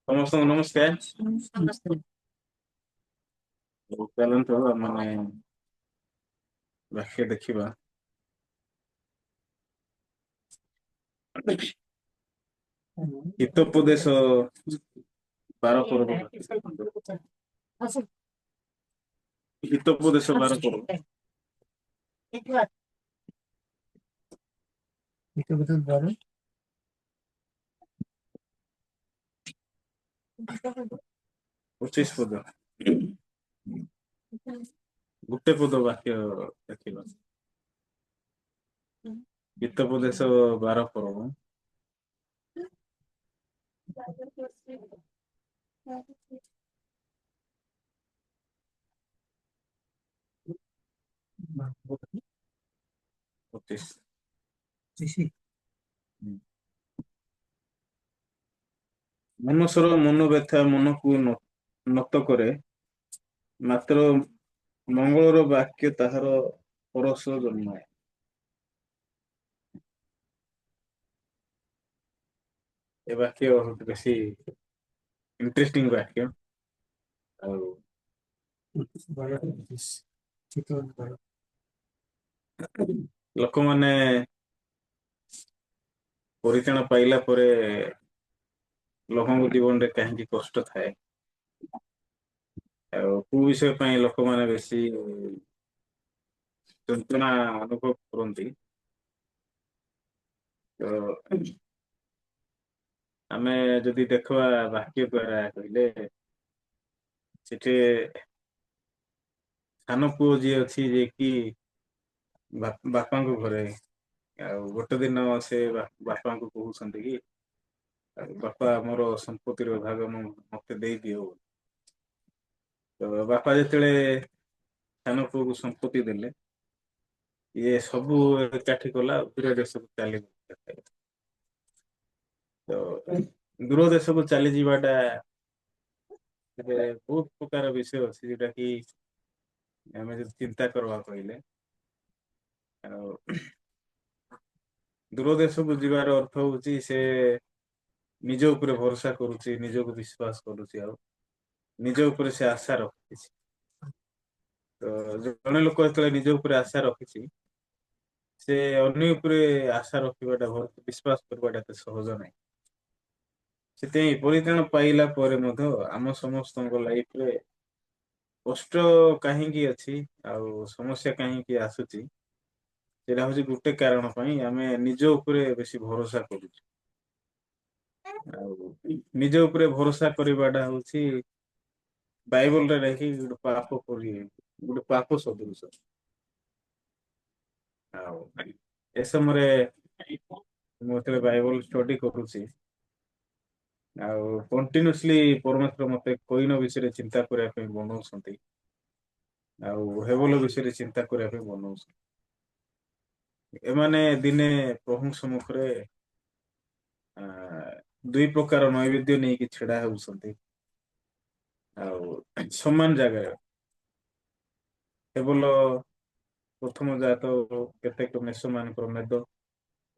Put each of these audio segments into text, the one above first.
ସମସ୍ତଙ୍କୁ ନମସ୍କାର। ସମସ୍ତେ ଚାଲନ୍ତୁ ମାନେ ବାକ୍ୟ ଦେଖିବା। ହିତୋପଦେଶ 12 ପର୍ବ। ହିତୋପଦେଶ 12 ପର୍ବ। ହିତୋପଦେଶ ବାର 25 ପଦ। ଗୋଟେ ପଦ ବାକ୍ୟ ଦେଖିବା। ହିତୋପଦେଶ 12 ପର୍ବ। ପଚିଶ। ମନୁଷ୍ୟର ମନୋବ୍ୟଥା ମନକୁ ନତ କରେ, ମାତ୍ର ମଙ୍ଗଳର ବାକ୍ୟ ତାହାର ପରଶ ଜନ୍ମାଏ। ଏ ବାକ୍ୟ ବେଶୀ ଇଣ୍ଟରେଷ୍ଟିଂ ବାକ୍ୟ। ଆଉ ଲୋକମାନେ ପରିତ୍ରାଣ ପାଇଲା ପରେ ଲୋକଙ୍କ ଜୀବନରେ କାହିଁକି କଷ୍ଟ ଥାଏ, ଆଉ କୋଉ ବିଷୟ ପାଇଁ ଲୋକମାନେ ବେଶୀ ଯନ୍ତ୍ରଣା ଅନୁଭବ କରନ୍ତି। ତ ଆମେ ଯଦି ଦେଖିବା ବାକ୍ୟ ଦ୍ଵାରା କହିଲେ, ସେଠି ସାନ ପୁଅ ଯିଏ ଅଛି, ଯିଏ କି ବାପାଙ୍କ ଘରେ, ଆଉ ଗୋଟେ ଦିନ ସେ ବାପାଙ୍କୁ କହୁଛନ୍ତି କି ବାପା ମୋର ସମ୍ପତ୍ତିର ଭାଗ ମତେ ଦେଇଦିଅ। ତ ବାପା ଯେତେବେଳେ ସାନ ପୁଅକୁ ସମ୍ପତ୍ତି ଦେଲେ, ଇଏ ସବୁ ଏକାଠି କଲା ଦୂର ଦେଶକୁ ଚାଲିଗଲା। ତ ଦୂର ଦେଶକୁ ଚାଲିଯିବାଟା ଏବେ ବହୁତ ପ୍ରକାର ବିଷୟ ଅଛି, ଯୋଉଟା କି ଆମେ ଯଦି ଚିନ୍ତା କରିବା କହିଲେ, ଆଉ ଦୂର ଦେଶକୁ ଯିବାର ଅର୍ଥ ହଉଛି ସେ ନିଜ ଉପରେ ଭରସା କରୁଛି, ନିଜକୁ ବିଶ୍ବାସ କରୁଛି, ଆଉ ନିଜ ଉପରେ ସେ ଆଶା ରଖିଛି। ତ ଜଣେ ଲୋକ ଯେତେବେଳେ ନିଜ ଉପରେ ଆଶା ରଖିଛି, ସେ ଅନ୍ୟ ଉପରେ ଆଶା ରଖିବାଟା, ବିଶ୍ବାସ କରିବାଟା ଏତେ ସହଜ ନାହିଁ। ସେଥିପାଇଁ ପରିତ୍ରାଣ ପାଇଲା ପରେ ମଧ୍ୟ ଆମ ସମସ୍ତଙ୍କ ଲାଇଫରେ କଷ୍ଟ କାହିଁକି ଅଛି, ଆଉ ସମସ୍ୟା କାହିଁକି ଆସୁଛି, ସେଇଟା ହଉଛି ଗୋଟେ କାରଣ ପାଇଁ ଆମେ ନିଜ ଉପରେ ବେଶୀ ଭରସା କରୁଛୁ। ଆଉ ନିଜ ଉପରେ ଭରସା କରିବାଟା ହଉଛି ବାଇବଲରେ ଦେଖି ଗୋଟେ ପାପ ଗୋଟେ ପାପ ସଦୃଶ। ଆଉ ଏ ସମୟରେ ମୁଁ ଯେତେବେଳେ ବାଇବଲ ଷ୍ଟଡି କରୁଛି, ଆଉ କଣ୍ଟିନ୍ୟୁସଲି ପରମେଶ୍ୱର ମତେ କଇନ ବିଷୟରେ ଚିନ୍ତା କରିବା ପାଇଁ ବନଉଛନ୍ତି। ଆଉ ହେବଲ ବିଷୟରେ ଚିନ୍ତା କରିବା ପାଇଁ ବନଉଛନ୍ତି। ଏମାନେ ଦିନେ ପ୍ରଭୁ ସମ୍ମୁଖରେ ଆ ଦୁଇ ପ୍ରକାର ନୈବେଦ୍ୟ ନେଇକି ଛିଡା ହେଉଛନ୍ତି। ଆଉ ସମାନ ଜାଗାରେ କେବଲ ପ୍ରଥମ ଜାତ କେତେକ ମେଷ ମାନଙ୍କର ମେଦ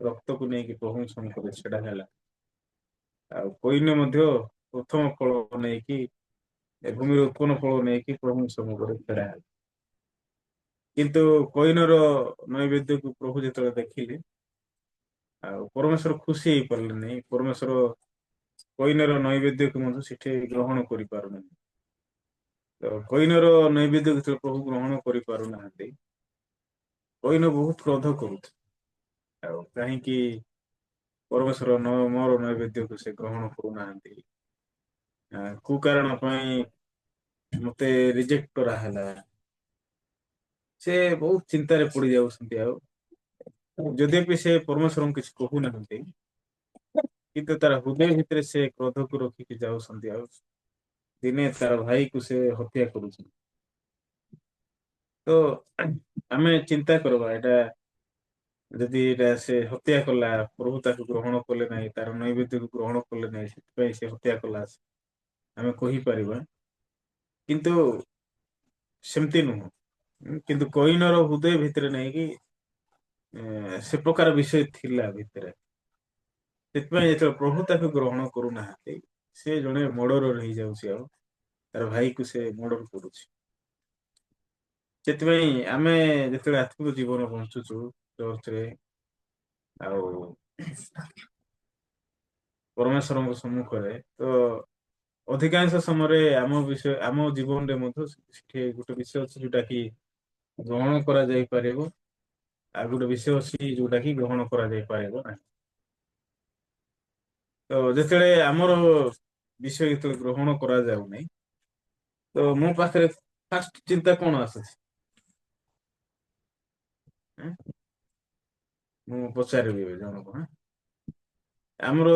ରକ୍ତକୁ ନେଇକି ପ୍ରଭୁ ସମ୍ମୁଖରେ ଛିଡା ହେଲା। ଆଉ କଇନ ମଧ୍ୟ ପ୍ରଥମ ଫଳ ନେଇକି ଏ ଭୂମିର ଉତ୍ପନ୍ନ ଫଳ ନେଇକି ପ୍ରଭୁ ସମ୍ମୁଖରେ ଛିଡା ହେଲା। କିନ୍ତୁ କଇନର ନୈବେଦ୍ୟକୁ ପ୍ରଭୁ ଯେତେବେଳେ ଦେଖିଲେ, ଆଉ ପରମେଶ୍ୱର ଖୁସି ହେଇପାରିଲେନି। ପରମେଶ୍ୱର କଇନର ନୈବେଦ୍ୟକୁ ମଧ୍ୟ ସେଠି ଗ୍ରହଣ କରିପାରୁନାହିଁ। ତ କଇନର ନୈବେଦ୍ୟ ଯେତେବେଳେ ପ୍ରଭୁ ଗ୍ରହଣ କରିପାରୁନାହାନ୍ତି, କଇନ ବହୁତ କ୍ରୋଧ କରୁଛି। ଆଉ କାହିଁକି ପରମେଶ୍ୱର ମୋର ନୈବେଦ୍ୟକୁ ସେ ଗ୍ରହଣ କରୁନାହାନ୍ତି। କୋଉ କାରଣ ପାଇଁ ମତେ ରିଜେକ୍ଟ କରାହେଲା। ସେ ବହୁତ ଚିନ୍ତାରେ ପଡି ଯାଉଛନ୍ତି। ଆଉ ଯଦ୍ୟପି ସେ ପରମେଶ୍ୱରଙ୍କୁ କିଛି କହୁନାହାନ୍ତି, କିନ୍ତୁ ତାର ହୃଦୟ ଭିତରେ ସେ କ୍ରୋଧକୁ ରଖିକି ଯାଉଛନ୍ତି। ଆଉ ଦିନେ ତାର ଭାଇକୁ ସେ ହତ୍ୟା କରୁଛନ୍ତି। ତ ଆମେ ଚିନ୍ତା କରିବା, ଏଇଟା ଯଦି ଏଇଟା ସେ ହତ୍ୟା କଲା, ପ୍ରଭୁ ତାକୁ ଗ୍ରହଣ କଲେ ନାହିଁ, ତାର ନୈବେଦ୍ୟକୁ ଗ୍ରହଣ କଲେ ନାହିଁ, ସେଥିପାଇଁ ସେ ହତ୍ୟା କଲା, ଆମେ କହିପାରିବା। କିନ୍ତୁ ସେମିତି ନୁହଁ। କିନ୍ତୁ କଇନର ହୃଦୟ ଭିତରେ ନେଇକି ସେ ପ୍ରକାର ବିଷୟ ଥିଲା ଭିତରେ। ସେଥିପାଇଁ ଯେତେବେଳେ ପ୍ରଭୁ ତାକୁ ଗ୍ରହଣ କରୁନାହାନ୍ତି, ସେ ଜଣେ ମର୍ଡରର ହେଇଯାଉଛି ଆଉ ତାର ଭାଇକୁ ସେ ମର୍ଡର କରୁଛି। ସେଥିପାଇଁ ଆମେ ଯେତେବେଳେ ଆତ୍ମିକ ଜୀବନ ବଞ୍ଚୁଛୁ ଚର୍ଚ୍ଚରେ ଆଉ ପରମେଶ୍ୱରଙ୍କ ସମ୍ମୁଖରେ, ତ ଅଧିକାଂଶ ସମୟରେ ଆମ ଜୀବନରେ ମଧ୍ୟ ସେଠି ଗୋଟେ ବିଷୟ ଅଛି ଯୋଉଟା କି ଗ୍ରହଣ କରାଯାଇ ପାରିବ, ଆଉ ଗୋଟେ ବିଷୟ ଅଛି ଯୋଉଟା କି ଗ୍ରହଣ କରାଯାଇ ପାରିବ ନାହିଁ। ତ ଯେତେବେଳେ ଆମର ବିଷୟ ଯେତେବେଳେ ଗ୍ରହଣ କରାଯାଉନାହିଁ, ତ ମୋ ପାଖରେ ଫାଷ୍ଟ ଚିନ୍ତା କଣ ଆସୁଛି? ଏଁ? ମୁଁ ପଚାରିବି ଏବେ ଜଣକୁ। ଆମର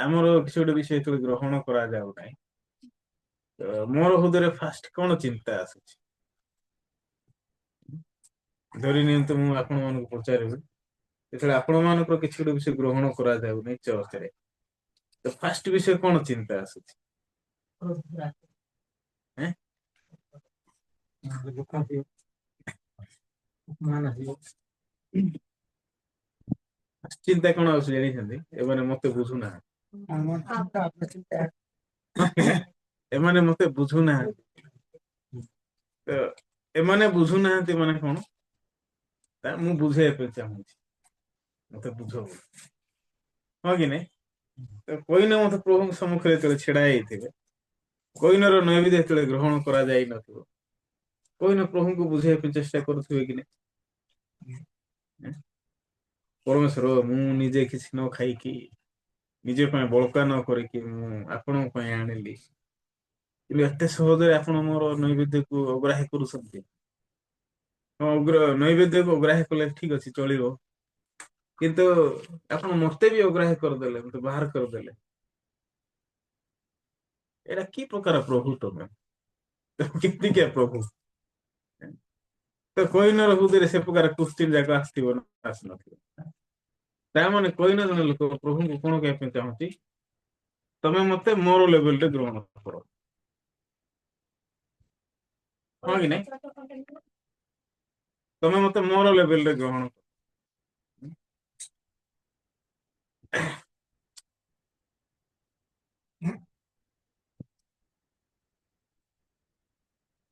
ଆମର କିଛି ଗୋଟେ ବିଷୟ ଯେତେବେଳେ ଗ୍ରହଣ କରାଯାଉ ନାହିଁ, ତ ମୋର ହୃଦୟରେ ଫାଷ୍ଟ କଣ ଚିନ୍ତା ଆସୁଛି? ଧରି ନିଅନ୍ତୁ ମୁଁ ଆପଣ ମାନଙ୍କୁ ପଚାରିବି, ଯେତେବେଳେ ଆପଣ ମାନଙ୍କର କିଛି ଗୋଟେ ବିଷୟ ଗ୍ରହଣ କରାଯାଉନି ଚର୍ଚ୍ଚରେ, ତ ଫାଷ୍ଟ ବିଷୟ କଣ ଚିନ୍ତା ଆସୁଛି? ଏଁ? ଚିନ୍ତା କଣ ଆସୁଛି ଜାଣିଛନ୍ତି? ଏମାନେ ମତେ ବୁଝୁନାହାନ୍ତି। ଏମାନେ ମତେ ବୁଝୁନାହାନ୍ତି। ତ ଏମାନେ ବୁଝୁନାହାନ୍ତି ମାନେ କଣ? ତା ମୁଁ ବୁଝେଇବା ପାଇଁ ଚାହୁଁଛି, ମତେ ବୁଝ ବୋଲି। ହଁ କି ନାଇଁ? କହିଲେ ମତେ ପ୍ରଭୁଙ୍କ ସମ୍ମୁଖରେ ଯେତେବେଳେ ଛିଡା ହେଇଥିବେ, କହିନର ନୈବେଦ୍ୟ ଯେତେବେଳେ ଗ୍ରହଣ କରାଯାଇ ନଥିବ, କହିନ ପ୍ରଭୁଙ୍କୁ ବୁଝେଇବା ପାଇଁ ଚେଷ୍ଟା କରୁଥିବେ କି ନାଇଁ? ପରମେଶ୍ୱର, ମୁଁ ନିଜେ କିଛି ନ ଖାଇକି, ନିଜ ପାଇଁ ବଳକା ନ କରିକି ମୁଁ ଆପଣଙ୍କ ପାଇଁ ଆଣିଲି। କିନ୍ତୁ ଏତେ ସହଜରେ ଆପଣ ମୋର ନୈବେଦ୍ୟକୁ ଅଗ୍ରାହ୍ୟ କରୁଛନ୍ତି। ହଁ, ନୈବେଦ୍ୟକୁ ଅଗ୍ରାହ୍ୟ କଲେ ଠିକ ଅଛି, ଚଳିବ। କିନ୍ତୁ ଆପଣ ମତେ ବି ଅଗ୍ରାହ୍ୟ କରିଦେଲେ, ମତେ ବାହାର କରିଦେଲେ। ଏଇଟା କି ପ୍ରକାର ପ୍ରଭୁ ତମେ? କେତିକିଆ ପ୍ରଭୁ? ତ କହିନର ହୃଦୟରେ ସେ ପ୍ରକାର କୋଶ୍ଚିନ୍ ଯାକ ଆସିଥିବ ନା ଆସିନଥିବ? ତା ମାନେ କହିନ ଜଣେ ଲୋକ ପ୍ରଭୁଙ୍କୁ କଣ କହିବା ପାଇଁ ଚାହୁଁଛି? ତମେ ମତେ ମୋର ଲେଭେଲରେ ଗ୍ରହଣ କର। ହଁ କି ନାଇଁ? ତମେ ମତେ ମୋର ଲେଭେଲରେ ଗ୍ରହଣ କର।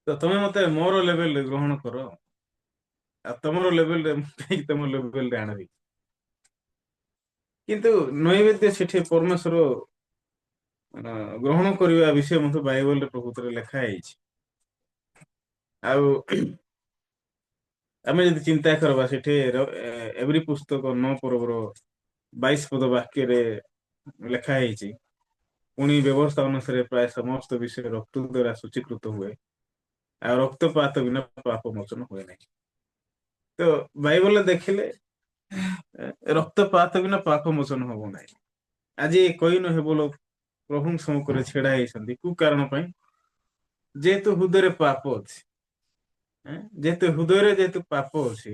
ତ ତମେ ମତେ ମୋର ଲେଭେଲରେ ଗ୍ରହଣ କର, ଆଉ ତମର ଲେଭେଲରେ କାହିଁକି ତମ ଲେଭେଲରେ ଆଣିବି? କିନ୍ତୁ ନୈବେଦ୍ୟ ସେଠି ପରମେଶ୍ୱର ଗ୍ରହଣ କରିବା ବିଷୟ ମଧ୍ୟ ବାଇବଲରେ ପ୍ରକୃତରେ ଲେଖା ହେଇଛି। ଆଉ ଆମେ ଯଦି ଚିନ୍ତା କରିବା ସେଠି ଏଭ୍ରି ପୁସ୍ତକ 9 ପର୍ବର 22 ପଦ ବାକ୍ୟରେ ଲେଖା ହେଇଛି। ପୁଣି ବ୍ୟବସ୍ଥା ଅନୁସାରେ ପ୍ରାୟ ସମସ୍ତ ବିଷୟ ରକ୍ତ ଦ୍ୱାରା ସୂଚୀକୃତ ହୁଏ। ଆଉ ରକ୍ତପାତ ବିନା ପାପ ମୋଚନ ହୁଏ ନାହିଁ। ତ ବାଇବଲରେ ଦେଖିଲେ ରକ୍ତପାତ ବିନା ପାପ ମୋଚନ ହବ ନାହିଁ। ଆଜି କହି ନ ହେବ ଲୋ ପ୍ରଭୁଙ୍କ ସମ୍ମୁଖରେ ଛିଡା ହେଇଛନ୍ତି, କୋଉ କାରଣ ପାଇଁ? ଯେହେତୁ ହୃଦୟରେ ପାପ ଅଛି। ଯେହେତୁ ହୃଦୟରେ ଯେହେତୁ ପାପ ଅଛି,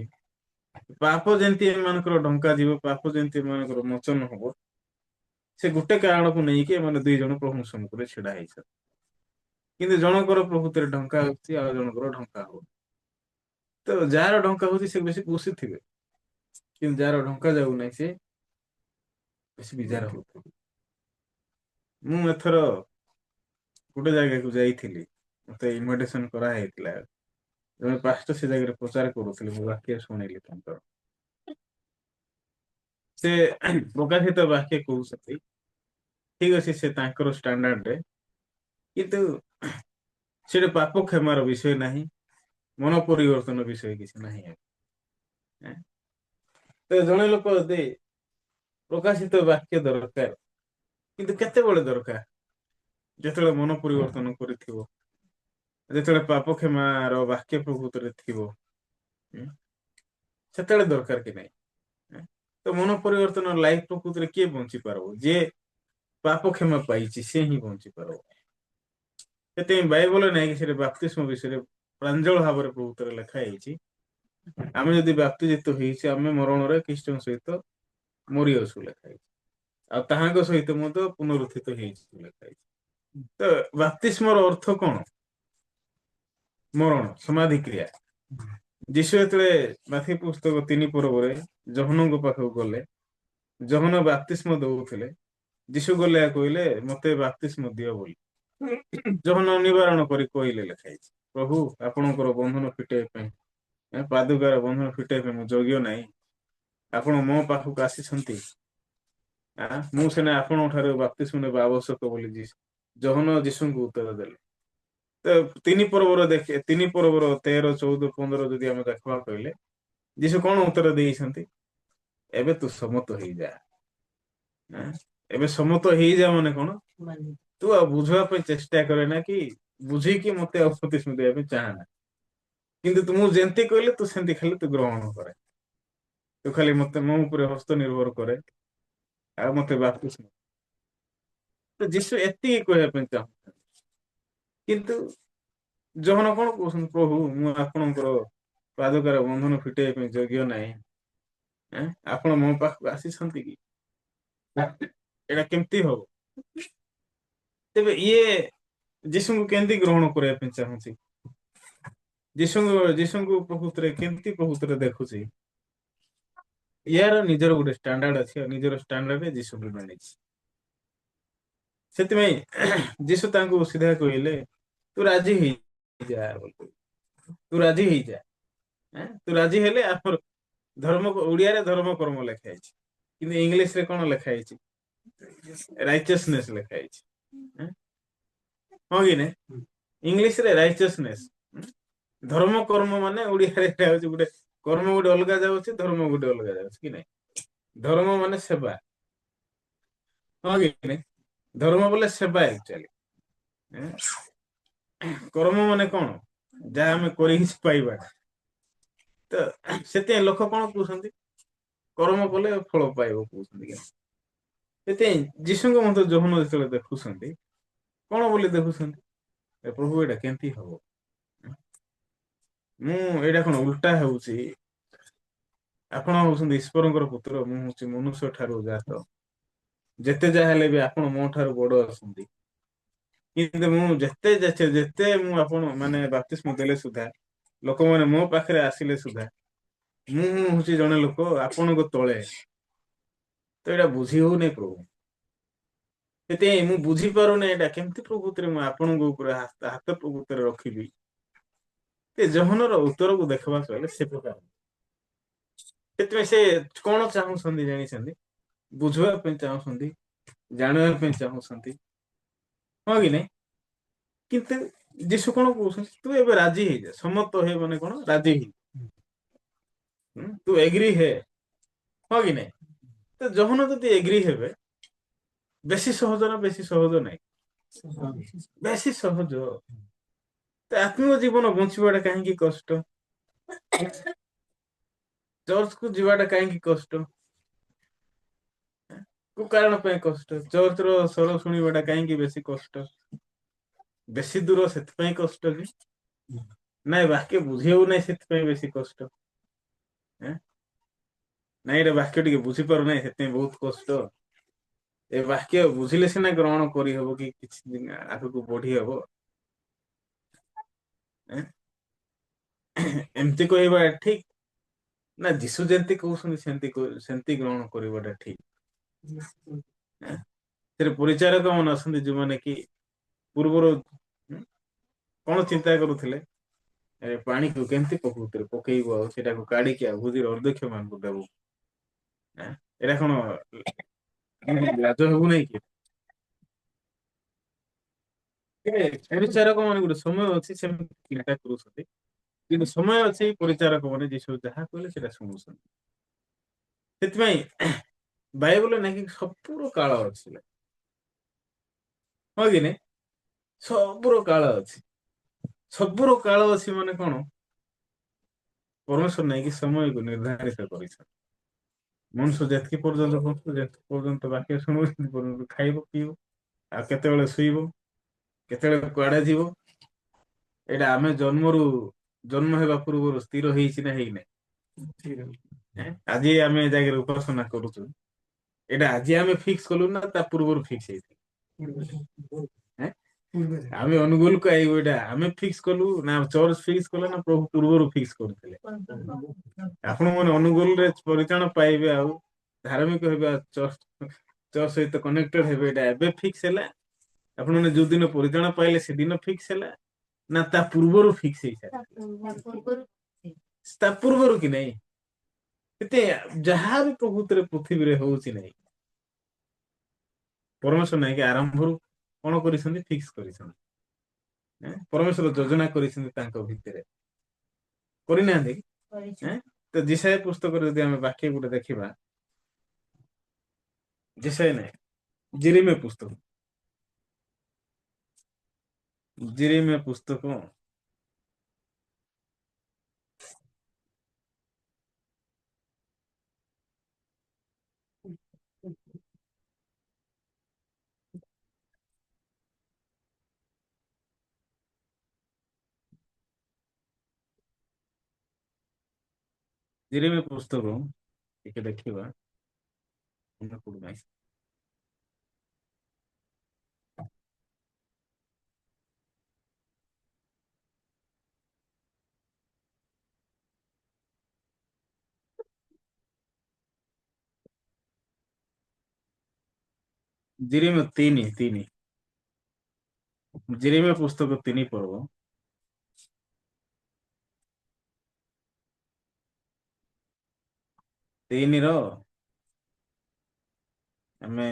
ପାପ ଯେମିତି ଏମାନଙ୍କର ଢଙ୍କା ଯିବ, ପାପ ଯେମିତି ଏମାନଙ୍କର ମୋଚନ ହବ, ସେ ଗୋଟେ କାରଣକୁ ନେଇକି ଏମାନେ 2 ଜଣ ପ୍ରଭୁଙ୍କ ସମ୍ମୁଖରେ ଛିଡା ହେଇଛନ୍ତି। କିନ୍ତୁ ଜଣଙ୍କର ପ୍ରକୃତିରେ ଢଙ୍କା ହଉଛି, ଆଉ ଜଣଙ୍କର ଢଙ୍କା ହଉନି। ତ ଯାହାର ଢଙ୍କା ହଉଛି ସେ ବେଶୀ ଖୁସି ଥିବେ, କିନ୍ତୁ ଯାହାର ଢଙ୍କା ଯାଉନାହିଁ ସେ ବେଶୀ ବିଜାର ହଉଥିବ। ମୁଁ ଏଥର ଗୋଟେ ଜାଗାକୁ ଯାଇଥିଲି, ମତେ ଇନଭାଇଟେସନ କରାହେଇଥିଲା। ଜଣେ ପାଷ୍ଟର ସେ ଜାଗାରେ ପ୍ରଚାର କରୁଥିଲେ, ମୁଁ ବାକ୍ୟ ଶୁଣିଲି ତାଙ୍କର। ସେ ପ୍ରକାଶିତ ବାକ୍ୟ କହୁଛନ୍ତି, ଠିକ ଅଛି ସେ ତାଙ୍କର ଷ୍ଟାଣ୍ଡାର୍ଡରେ, କିନ୍ତୁ ସେଟା ପାପ କ୍ଷମାର ବିଷୟ ନାହିଁ, ମନ ପରିବର୍ତ୍ତନ ବିଷୟ କିଛି ନାହିଁ। ତ ଜଣେ ଲୋକ ଯଦି ପ୍ରକାଶିତ ବାକ୍ୟ ଦରକାର, କିନ୍ତୁ କେତେବେଳେ ଦରକାର? ଯେତେବେଳେ ମନ ପରିବର୍ତ୍ତନ କରିଥିବ, ଯେତେବେଳେ ପାପ କ୍ଷମାର ବାକ୍ୟ ପ୍ରକୃତରେ ଥିବ, ସେତେବେଳେ ଦରକାର କି ନାହିଁ? ତ ମନ ପରିବର୍ତ୍ତନ ଲାଇଫ ପ୍ରକୃତିରେ କିଏ ବଞ୍ଚି ପାରିବ? ଯିଏ ପାପ କ୍ଷମା ପାଇଛି ସେ ହିଁ ବଞ୍ଚି ପାରିବ। ସେଥିପାଇଁ ବାଇବଲରେ ନାଇଁକି ସେଠି ବାପ୍ତିସ୍ମ ବିଷୟରେ ପ୍ରାଞ୍ଜଳ ଭାବରେ ପ୍ରଭୃତରେ ଲେଖା ହେଇଛି। ଆମେ ଯଦି ବାପ୍ତିଜିତ ହେଇଛେ, ଆମେ ମରଣରେ ଖ୍ରୀଷ୍ଟଙ୍କ ସହିତ ମରିଅଛୁ ଲେଖା ହେଇଛି। ଆଉ ତାହାଙ୍କ ସହିତ ମଧ୍ୟ ପୁନରୁତ୍ଥିତ ହେଇଛି ଲେଖା ହେଇଛି। ତ ବାପ୍ତିସ୍ମର ଅର୍ଥ କଣ? ମରଣ, ସମାଧି କ୍ରିୟା। ଯୀଶୁ ଯେତେବେଳେ ମାଥି ପୁସ୍ତକ 3 ପର୍ବରେ ୟହନଙ୍କ ପାଖକୁ ଗଲେ, ୟହନ ବାପ୍ତିସ୍ମ ଦଉଥିଲେ, ଯୀଶୁ ଗଲେ କହିଲେ ମତେ ବାପ୍ତିସ୍ମ ଦିଅ ବୋଲି। ଯୋହନ ନିବାରଣ କରି କହିଲେ ଲେଖା ହେଇଛି, ପ୍ରଭୁ ଆପଣଙ୍କର ବନ୍ଧନ ଫିଟେଇବା ପାଇଁ, ପାଦୁକାର ବନ୍ଧନ ଫିଟେଇବା ପାଇଁ ମୁଁ ଯୋଗ୍ୟ ନାହିଁ। ଆପଣ ମୋ ପାଖକୁ ଆସିଛନ୍ତି, ମୁଁ ସିନା ଆପଣଙ୍କ ଠାରୁ ବାପ୍ତିସ୍ମ ନେବା ଆବଶ୍ୟକ ବୋଲି ଯୋହନ ଯୀଶୁଙ୍କୁ ଉତ୍ତର ଦେଲେ। ତ 3 ପର୍ବର 13, 14, 15 ଯଦି ଆମେ ଦେଖିବା କହିଲେ ଯୀଶୁ କଣ ଉତ୍ତର ଦେଇଛନ୍ତି? ଏବେ ତୁ ସମତ ହେଇଯା। ଏବେ ସମତ ହେଇଯା ମାନେ କଣ? ତୁ ଆଉ ବୁଝିବା ପାଇଁ ଚେଷ୍ଟା କରେ ନା କି ବୁଝିକି ମତେ ବାପ୍ତିସ୍ମ ଦେବା ପାଇଁ ଚାହାଁ ନା, କିନ୍ତୁ ତୁ ମୁଁ ଯେମିତି କହିଲେ ତୁ ସେମିତି ଖାଲି ତୁ ଗ୍ରହଣ କରେ। ତୁ ଖାଲି ମତେ ମୋ ଉପରେ ହସ୍ତ ନିର୍ଭର କରେ ଆଉ ମତେ ବାପ୍ତିସ୍ମ। ତ ଯୀଶୁ ଏତିକି କହିବା ପାଇଁ ଚାହୁଁଛନ୍ତି, କିନ୍ତୁ ଯୋହନ କଣ କହୁଛନ୍ତି? ପ୍ରଭୁ ମୁଁ ଆପଣଙ୍କର ପାଦୁକାର ବନ୍ଧନ ଫିଟେଇବା ପାଇଁ ଯୋଗ୍ୟ ନାହିଁ। ଆପଣ ମୋ ପାଖକୁ ଆସିଛନ୍ତି କି? ଏଇଟା କେମିତି ହବ? ତେବେ ଇଏ ଯୀଶୁଙ୍କୁ କେମିତି ଗ୍ରହଣ କରିବା ପାଇଁ ଚାହୁଁଛି? ଯୀଶୁଙ୍କୁ ପ୍ରକୃତରେ କେମିତି ପ୍ରକୃତରେ ଦେଖୁଛି? ୟାର ନିଜର ଗୋଟେ ଷ୍ଟାଣ୍ଡାର୍ଡ ଅଛି, ଆଉ ନିଜର ଷ୍ଟାଣ୍ଡାର୍ଡରେ ଯୀଶୁଙ୍କୁ ମାନିଛି। ସେଥିପାଇଁ ଯୀଶୁ ତାଙ୍କୁ ସିଧା କହିଲେ ତୁ ରାଜି ହେଇଯା, ତୁ ରାଜି ହେଇଯା। ତୁ ରାଜି ହେଲେ ଆମର ଧର୍ମ, ଓଡିଆରେ ଧର୍ମ କର୍ମ ଲେଖା ହେଇଛି, କିନ୍ତୁ ଇଂଲିଶ ରେ କଣ ଲେଖା ହେଇଛି? ରାଇଚିୟସନେସ ଲେଖା ହେଇଛି। ହଁ କି ନାଇଁ? ଇଂଲିଶ ରେ ରାଇଚିୟସନେସ। ଧର୍ମ କର୍ମ ମାନେ ଓଡିଆରେ ଏଟା ହଉଛି ଗୋଟେ କର୍ମ ଗୋଟେ ଅଲଗା ଯାଉଛି, ଧର୍ମ ଗୋଟେ ଅଲଗା ଯାଉଛି କି ନାଇଁ? ଧର୍ମ ମାନେ ସେବା, ହଁ କି ନାଇଁ? ଧର୍ମ ବୋଲେ ସେବା ଆକ୍ଚୁଆଲି। କର୍ମ ମାନେ କଣ? ଯାହା ଆମେ କରିକି ପାଇବା। ତ ସେଥିପାଇଁ ଲୋକ କଣ କହୁଛନ୍ତି? କର୍ମ କଲେ ଫଳ ପାଇବ କହୁଛନ୍ତି। ସେଥିପାଇଁ ଯୀଶୁଙ୍କ ମଧ୍ୟ ଯୋହନ ଯେତେବେଳେ ଦେଖୁଛନ୍ତି, କଣ ବୋଲି ଦେଖୁଛନ୍ତି? ଏ ପ୍ରଭୁ ଏଇଟା କେମିତି ହବ? ମୁଁ ଏଇଟା କଣ ଉଲ୍ଟା ହେଉଛି? ଆପଣ ହଉଛନ୍ତି ଈଶ୍ୱରଙ୍କର ପୁତ୍ର, ମୁଁ ହଉଛି ମନୁଷ୍ୟ ଠାରୁ ଜାତ। ଯେତେ ଯାହା ହେଲେ ବି ଆପଣ ମୋ ଠାରୁ ବଡ ଅଛନ୍ତି, କିନ୍ତୁ ମୁଁ ଯେତେ ମୁଁ ଆପଣ ମାନେ ବାପ୍ତିସ୍ମ ଦେଲେ ସୁଦ୍ଧା, ଲୋକମାନେ ମୋ ପାଖରେ ଆସିଲେ ସୁଦ୍ଧା, ମୁଁ ହଉଛି ଜଣେ ଲୋକ ଆପଣଙ୍କ ତଳେ। ତ ଏଇଟା ବୁଝି ହଉନି ପ୍ରଭୁ। ସେଥିପାଇଁ ମୁଁ ବୁଝିପାରୁନି ଏଇଟା କେମିତି ପ୍ରକୃତରେ ମୁଁ ଆପଣଙ୍କ ଉପରେ ହାତ ପ୍ରକୃତରେ ରଖିବି। ଏ ଯୋହନର ଉତ୍ତରକୁ ଦେଖିବାକୁ ହେଲେ ସେ ପ୍ରକାର। ସେଥିପାଇଁ ସେ କଣ ଚାହୁଁଛନ୍ତି ଜାଣିଛନ୍ତି? ବୁଝିବା ପାଇଁ ଚାହୁଁଛନ୍ତି, ଜାଣିବା ପାଇଁ ଚାହୁଁଛନ୍ତି, ହଁ କି ନାଇଁ? କିନ୍ତୁ ଯୀଶୁ କଣ କହୁଛନ୍ତି? ତୁ ଏବେ ରାଜି ହେଇଯା। ସମତ ହେ ମାନେ କଣ? ରାଜି ହେଇ ତୁ ଏଗ୍ରି ହେ, ହଁ କି ନାଇଁ? ତ ଯୋହନ ଯଦି ଏଗ୍ରି ହେବେ, ବେଶୀ ସହଜ ନା ବେଶୀ ସହଜ ନାହିଁ? ବେଶୀ ସହଜ। ତ ଆତ୍ମୀୟ ଜୀବନ ବଞ୍ଚିବାଟା କାହିଁକି କଷ୍ଟ? ଚର୍ଚ୍ଚ କୁ ଯିବାଟା କାହିଁକି କଷ୍ଟ? କୋଉ କାରଣ ପାଇଁ କଷ୍ଟ? ଚର୍ଚ୍ଚ ର ସ୍ୱର ଶୁଣିବା ଟା କାହିଁକି ବେଶୀ କଷ୍ଟ? ବେଶୀ ଦୂର ସେଥିପାଇଁ କଷ୍ଟ କି? ନାଇଁ ବାକ୍ୟ ବୁଝି ହଉନାହିଁ ସେଥିପାଇଁ ବେଶୀ କଷ୍ଟ? ନାଇଁ ଏଇଟା ବାକ୍ୟ ଟିକେ ବୁଝିପାରୁନାହିଁ ସେଥିପାଇଁ ବହୁତ କଷ୍ଟ? ଏ ବାକ୍ୟ ବୁଝିଲେ ସିନା ଗ୍ରହଣ କରିହବ କି କିଛି ଦିନ ଆଗକୁ ବଢି ହବ। ଏମିତି କହିବା ଠିକ? ନା ଯୀଶୁ ଯେମିତି କହୁଛନ୍ତି ସେମିତି ଗ୍ରହଣ କରିବାଟା ଠିକ? ସେଥିରେ ପରିଚାରକ ମାନେ ଅଛନ୍ତି ଯୋଉମାନେ କି ପୂର୍ବରୁ କଣ ଚିନ୍ତା କରୁଥିଲେ? ଏ ପାଣିକୁ କେମିତି ପ୍ରକୃତରେ ପକେଇବ ଆଉ ସେଇଟାକୁ କାଢିକି ଆଉ ଭୋଜିର ଅର୍ଧକ୍ଷ ମାନଙ୍କୁ ଦବୁ। ଏଇଟା କଣ ଲାଜ ହବୁ ନାଇଁ କି? ପରିଚାରକ ମାନେ ଗୋଟେ ସମୟ ଅଛି ସେମିତି ଚିନ୍ତା କରୁଛନ୍ତି। କିନ୍ତୁ ସମୟ ଅଛି ପରିଚାରକ ମାନେ ଯିଶୁ ଯାହା କହିଲେ ସେଇଟା ଶୁଣୁଛନ୍ତି। ସେଥିପାଇଁ ବାଇବଲରେ ନାଇକି ସବୁର କାଳ ଅଛି। ହଁ କି ନାଇଁ? ସବୁର କାଳ ଅଛି। ସବୁର କାଳ ଅଛି ମାନେ କଣ? ପରମେଶ୍ୱର ନେଇକି ସମୟକୁ ନିର୍ଦ୍ଧାରିତ କରିଛନ୍ତି। ମනුଷ୍ୟ ଯେତିକି ପର୍ଯ୍ୟନ୍ତ ବଞ୍ଚୁ ଯେତିକି ପର୍ଯ୍ୟନ୍ତ ବାକ୍ୟ ଶୁଣିବ ସେତିକି ପର୍ଯ୍ୟନ୍ତ ଖାଇବ ପିଇବ। ଆଉ କେତେବେଳେ ଶୋଇବ କେତେବେଳେ କୁଆଡେ ଯିବ? ଏଇଟା ଆମେ ଜନ୍ମ ହେବା ପୂର୍ବରୁ ସ୍ଥିର ହେଇଛି ନା ହେଇନାହିଁ? ଆଜି ଆମେ ଏ ଜାଗାରେ ଉପାସନା କରୁଛୁ। ଏଇଟା ଆଜି ଆମେ ଫିକ୍ସ କଲୁ ନା ତା ପୂର୍ବରୁ ଫିକ୍ସ ହେଇଥିଲା? ଆମେ ଅନୁଗୁଳକୁ ଆଇବୁ ଏଇଟା ଆମେ ଫିକ୍ସ କଲୁ ନା ଚର୍ଚ୍ଚ ଫିକ୍ସ କଲେ ନା ପ୍ରଭୁ ପୂର୍ବରୁ ଫିକ୍ସ କରୁଥିଲେ? ଆପଣ ମାନେ ଅନୁଗୁଳରେ ପରିତ୍ରାଣ ପାଇବେ ଆଉ ଧାର୍ମିକ ହେବେ ଚର୍ଚ୍ଚ ଚର୍ଚ୍ଚ ସହିତ କନେକ୍ଟେଡ ହେବେ ଏଇଟା ଏବେ ଫିକ୍ସ ହେଲା? ଆପଣମାନେ ଯୋଉ ଦିନ ପରିତ୍ରାଣ ପାଇଲେ ସେଦିନ ଫିକ୍ସ ହେଲା ନା ତା ପୂର୍ବରୁ ଫିକ୍ସ ହେଇସାରିଥିଲା? ତା ପୂର୍ବରୁ କି ନାଇଁ ଏତେ ଯାହା ବି ପ୍ରଭୁତ୍ୱରେ ପୃଥିବୀରେ ହଉଛି ନାହିଁ ପରମେଶ୍ୱର ନାଇଁ କି ଆରମ୍ଭରୁ କଣ କରିଛନ୍ତି ଫିକ୍ସ କରିଛନ୍ତି। ପରମେଶ୍ୱର ଯୋଜନା କରିଛନ୍ତି ତାଙ୍କ ଭିତରେ କରିନାହାନ୍ତି ତ ଯିଶାୟା ପୁସ୍ତକରେ ଯଦି ଆମେ ବାକ୍ୟ ଗୋଟେ ଦେଖିବା ଯିଶାୟା ନାହିଁ ଜିରିମିୟା ପୁସ୍ତକ ଜିରିମିୟା ପୁସ୍ତକ ଜିରିମିୟା ପୁସ୍ତକ ଟିକେ ଦେଖିବା ମନେ ପଡୁନାହିଁ। ଜିରିମିୟା ତିନି ତିନି ଜିରିମିୟା ପୁସ୍ତକ 3 ପର୍ବ 3 ର ଆମେ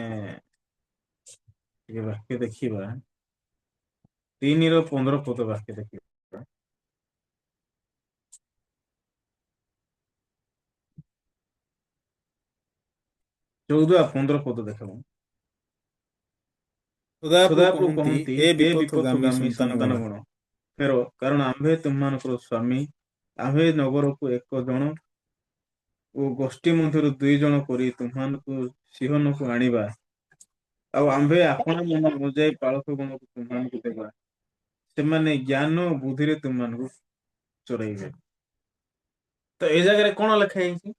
ଟିକେ ବାକ୍ୟ ଦେଖିବା 3 ର 15 ପଦ ବାକ୍ୟ ଦେଖିବା 14 ଆଉ 15 ପଦ ଦେଖବ ସଦାପ୍ରଭୁ କହନ୍ତି ହେ ବିପଥଗାମୀ ସନ୍ତାନ ଗଣ ଫେର କାରଣ ଆମ୍ଭେ ତୁମମାନଙ୍କର ସ୍ୱାମୀ ଆମ୍ଭେ ନଗରକୁ 1 ଜଣ ଓ ଗୋଷ୍ଠୀ ମଧ୍ୟରୁ 2 ଜଣ କରି ତୁମମାନଙ୍କୁ ସିହନକୁ ଆଣିବା ଆଉ ଆମ୍ଭେ ଆପଣ ମନ ବୁଝାଇ ପାଳକ ଗଣକୁ ତୁମମାନଙ୍କୁ ଦେବା ସେମାନେ ଜ୍ଞାନ ଓ ବୁଦ୍ଧିରେ ତୁମମାନଙ୍କୁ ଚରେଇବେ। ତ ଏ ଜାଗାରେ କଣ ଲେଖା ହେଇଛି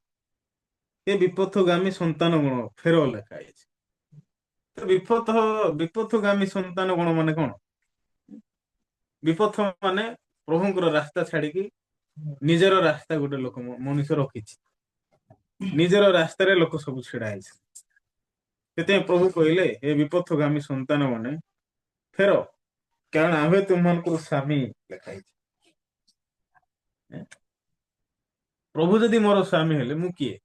ଏ ବିପଥଗାମୀ ସନ୍ତାନ ଗଣ ଫେର ଲେଖା ହେଇଛି। ତ ବିପଥଗାମୀ ସନ୍ତାନ ଗଣ ମାନେ କଣ ବିପଥ ମାନେ ପ୍ରଭୁଙ୍କର ରାସ୍ତା ଛାଡିକି ନିଜର ରାସ୍ତା ଗୋଟେ ଲୋକ ମଣିଷ ରଖିଛି ନିଜର ରାସ୍ତାରେ ଲୋକ ସବୁ ଛିଡା ହେଇଛି ସେଥିପାଇଁ ପ୍ରଭୁ କହିଲେ ଏ ବିପଥଗାମୀ ସନ୍ତାନ ମାନେ ଫେର କାରଣ ଆମ୍ଭେ ତୁମମାନଙ୍କର ସ୍ୱାମୀ ଲେଖା ହେଇଛି। ପ୍ରଭୁ ଯଦି ମୋର ସ୍ୱାମୀ ହେଲେ ମୁଁ କିଏ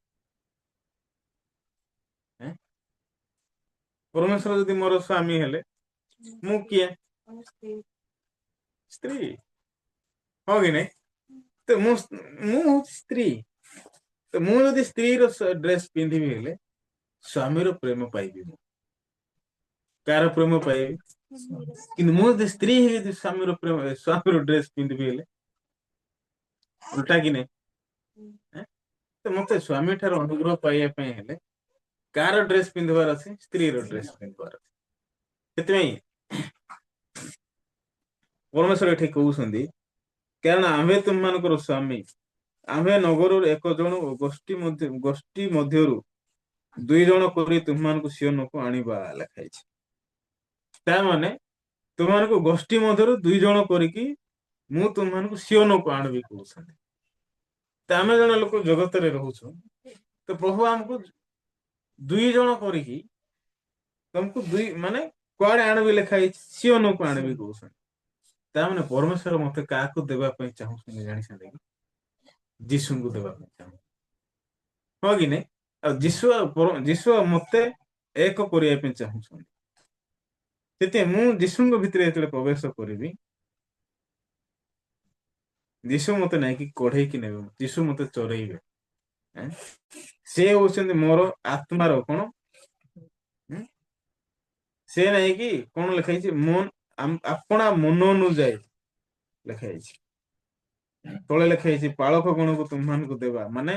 ପରମେଶ୍ୱର ଯଦି ମୋର ସ୍ୱାମୀ ହେଲେ ମୁଁ କିଏ ସ୍ତ୍ରୀ ହଁ କି ନାଇଁ ତ ମୁଁ ହଉଛି ସ୍ତ୍ରୀ ତ ମୁଁ ଯଦି ସ୍ତ୍ରୀର ଡ୍ରେସ ପିନ୍ଧିବି ହେଲେ ସ୍ୱାମୀର ପ୍ରେମ ପାଇବି ମୁଁ କାହାର ପ୍ରେମ ପାଇବି କିନ୍ତୁ ମୁଁ ଯଦି ସ୍ତ୍ରୀ ହେଇକି ସ୍ୱାମୀର ପ୍ରେମ ସ୍ୱାମୀର ଡ୍ରେସ ପିନ୍ଧିବି ହେଲେ ଉଲ୍ଟା କି ନାଇଁ ତ ମତେ ସ୍ୱାମୀ ଠାରୁ ଅନୁଗ୍ରହ ପାଇବା ପାଇଁ ହେଲେ କାହାର ଡ୍ରେସ ପିନ୍ଧିବାର ଅଛି ସ୍ତ୍ରୀର ଡ୍ରେସ ପିନ୍ଧିବାର ଅଛି ସେଥିପାଇଁ ପରମେଶ୍ୱର ଏଠି କହୁଛନ୍ତି କାରଣ ଆମ୍ଭେ ତୁମମାନଙ୍କର ସ୍ୱାମୀ ଆମ୍ଭେ ନଗରରୁ 1 ଜଣ ଗୋଷ୍ଠୀ ମଧ୍ୟରୁ 2 ଜଣ କରି ତୁମମାନଙ୍କୁ ସିଓନକୁ ଆଣିବା ଲେଖା ହେଇଛି। ତା ମାନେ ତୁମମାନଙ୍କୁ ଗୋଷ୍ଠୀ ମଧ୍ୟରୁ 2 ଜଣ କରିକି ମୁଁ ତୁମମାନଙ୍କୁ ସିଓନକୁ ଆଣିବି କହୁଛନ୍ତି। ତ ଆମେ ଜଣେ ଲୋକ ଜଗତରେ ରହୁଛୁ ତ ପ୍ରଭୁ ଆମକୁ 2 ଜଣ କରିକି ତମକୁ ମାନେ କୁଆଡେ ଆଣିବି ଲେଖା ହେଇଛି ସିଓନକୁ ଆଣିବି କହୁଛନ୍ତି। ତାମାନେ ପରମେଶ୍ୱର ମତେ କାହାକୁ ଦେବା ପାଇଁ ଚାହୁଁଛନ୍ତି ଜାଣିଛନ୍ତି କି ଯୀଶୁଙ୍କୁ ଦେବା ପାଇଁ ଚାହୁଁ ହଁ କି ନାଇଁ ଆଉ ଯୀଶୁ ଆଉ ମତେ 1 କରିବା ପାଇଁ ଚାହୁଁଛନ୍ତି। ସେଥିପାଇଁ ମୁଁ ଯୀଶୁଙ୍କ ଭିତରେ ଯେତେବେଳେ ପ୍ରବେଶ କରିବି ଯୀଶୁ ମତେ ନାଇକି କଢେଇକି ନେବେ ଯୀଶୁ ମତେ ଚରେଇବେ ସେ ହଉଛନ୍ତି ମୋର ଆତ୍ମାର କଣ ସେ ନାଇଁ କି କଣ ଲେଖା ହେଇଛି ଆପଣା ମନ ଅନୁଯାୟୀ ଲେଖା ହେଇଛି ତଳେ ଲେଖା ହେଇଛି ପାଳକ ଗଣକୁ ତୁମମାନଙ୍କୁ ଦେବା ମାନେ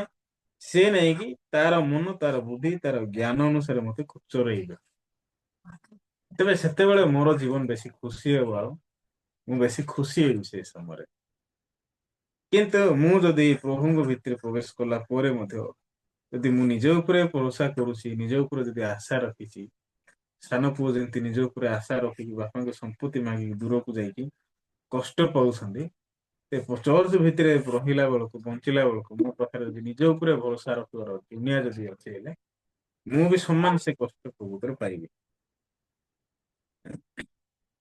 ସେ ନେଇକି ତାର ମନ ତାର ବୁଦ୍ଧି ତାର ଜ୍ଞାନ ଅନୁସାରେ ମତେ ଚରେଇବେ ତେବେ ସେତେବେଳେ ମୋର ଜୀବନ ବେଶୀ ଖୁସି ହେବ ଆଉ ମୁଁ ବେଶୀ ଖୁସି ହେବି ସେ ସମୟରେ କିନ୍ତୁ ମୁଁ ଯଦି ପ୍ରଭୁଙ୍କ ଭିତରେ ପ୍ରବେଶ କଲା ପରେ ମଧ୍ୟ ଯଦି ମୁଁ ନିଜ ଉପରେ ଭରସା କରୁଛି ନିଜ ଉପରେ ଯଦି ଆଶା ରଖିଛି ସାନ ପୁଅ ଯେମିତି ନିଜ ଉପରେ ଆଶା ରଖିକି ବାପାଙ୍କ ସମ୍ପତ୍ତି ମାଗିକି ଦୂରକୁ ଯାଇକି କଷ୍ଟ ପାଉଛନ୍ତି ଚର୍ଚ୍ଚ ଭିତରେ ରହିଲା ବେଳକୁ ବଞ୍ଚିଲା ବେଳକୁ ମୋ ପାଖରେ ଯଦି ନିଜ ଉପରେ ଭରସା ରଖିବାର ଦୁନିଆ ଯଦି ଅଛି ହେଲେ ମୁଁ ବି ସମାନ ସେ କଷ୍ଟ ପ୍ରକୃତରେ ପାଇବି।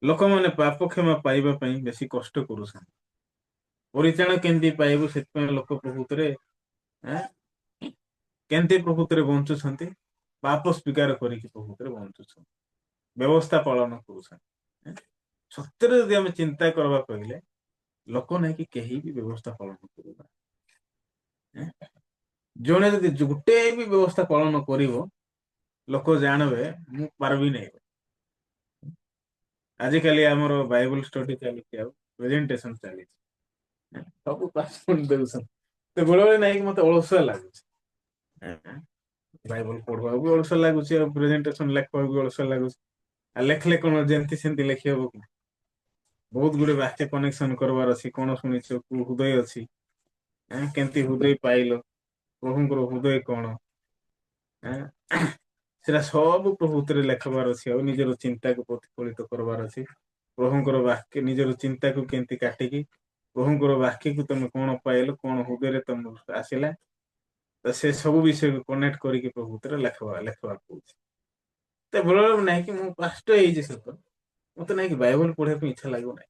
ଲୋକମାନେ ପାପ କ୍ଷମା ପାଇବା ପାଇଁ ବେଶୀ କଷ୍ଟ କରୁଛନ୍ତି। ପରିତ୍ରାଣ କେମିତି ପାଇବୁ ସେଥିପାଇଁ ଲୋକ ପ୍ରକୃତରେ ଆଁ, କେମିତି ପ୍ରକୃତରେ ବଞ୍ଚୁଛନ୍ତି? ପାପ ସ୍ୱୀକାର କରିକି ପ୍ରକୃତରେ ବଞ୍ଚୁଛନ୍ତି, ବ୍ୟବସ୍ଥା ପାଳନ କରୁଛନ୍ତି। ସତ୍ୟରେ ଯଦି ଆମେ ଚିନ୍ତା କରିବା କହିଲେ ଲୋକ ନାଇଁକି କେହି ବି ବ୍ୟବସ୍ଥା ପାଳନ କରୁନା। ଜଣେ ଯଦି ଗୋଟେ ବି ବ୍ୟବସ୍ଥା ପାଳନ କରିବ ଲୋକ ଜାଣିବେ ମୁଁ ପାରିବି ନାହିଁ। ଆଜିକାଲି ଆମର ବାଇବଲ ଷ୍ଟଡି ଚାଲିଛି, ଆଉ ପ୍ରେଜେଣ୍ଟେସନ ଚାଲିଛି। ସବୁ ପାଠ ଦେଉଛନ୍ତି, ତ ବେଳେବେଳେ ନାଇଁକି ମତେ ଅଳସୁଆ ଲାଗୁଛି। ବାଇବଲ ପଢିବାକୁ ବି ଅଳସୁଆ ଲାଗୁଛି, ଆଉ ପ୍ରେଜେଣ୍ଟେସନ ଲେଖିବାକୁ ବି ଅଳସୁଆ ଲାଗୁଛି। ଆଉ ଲେଖିଲେ କଣ ଯେମିତି ସେମିତି ଲେଖି ହବ କି? ବହୁତ ଗୁଡେ ବାକ୍ୟ କନେକ୍ସନ କରିବାର ଅଛି। କଣ ଶୁଣିଛ କୋଉ ହୃଦୟ ଅଛି, କେମିତି ହୃଦୟ ପାଇଲ, ପ୍ରଭୁଙ୍କର ହୃଦୟ କଣ, ସେଟା ସବୁ ପ୍ରଭୃତିରେ ଲେଖବାର ଅଛି। ଆଉ ନିଜର ଚିନ୍ତାକୁ ପ୍ରତିଫଳିତ କରବାର ଅଛି। ପ୍ରଭୁଙ୍କର ବାକ୍ୟ ନିଜର ଚିନ୍ତାକୁ କେମିତି କାଟିକି ପ୍ରଭୁଙ୍କର ବାକ୍ୟକୁ ତମେ କଣ ପାଇଲ, କଣ ହୃଦୟରେ ତମ ଆସିଲା, ତ ସେ ସବୁ ବିଷୟକୁ କନେକ୍ଟ କରିକି ପ୍ରଭୃତିରେ ଲେଖବାକୁ କହୁଛି। ତ ବେଳେବେଳେ ନାଇଁ କି ମୁଁ ପାଷ୍ଟ ହେଇଛି ସତ, ମତେ ନାଇଁ କି ବାଇବଲ ପଢିବା ପାଇଁ ଇଚ୍ଛା ଲାଗୁନାହିଁ।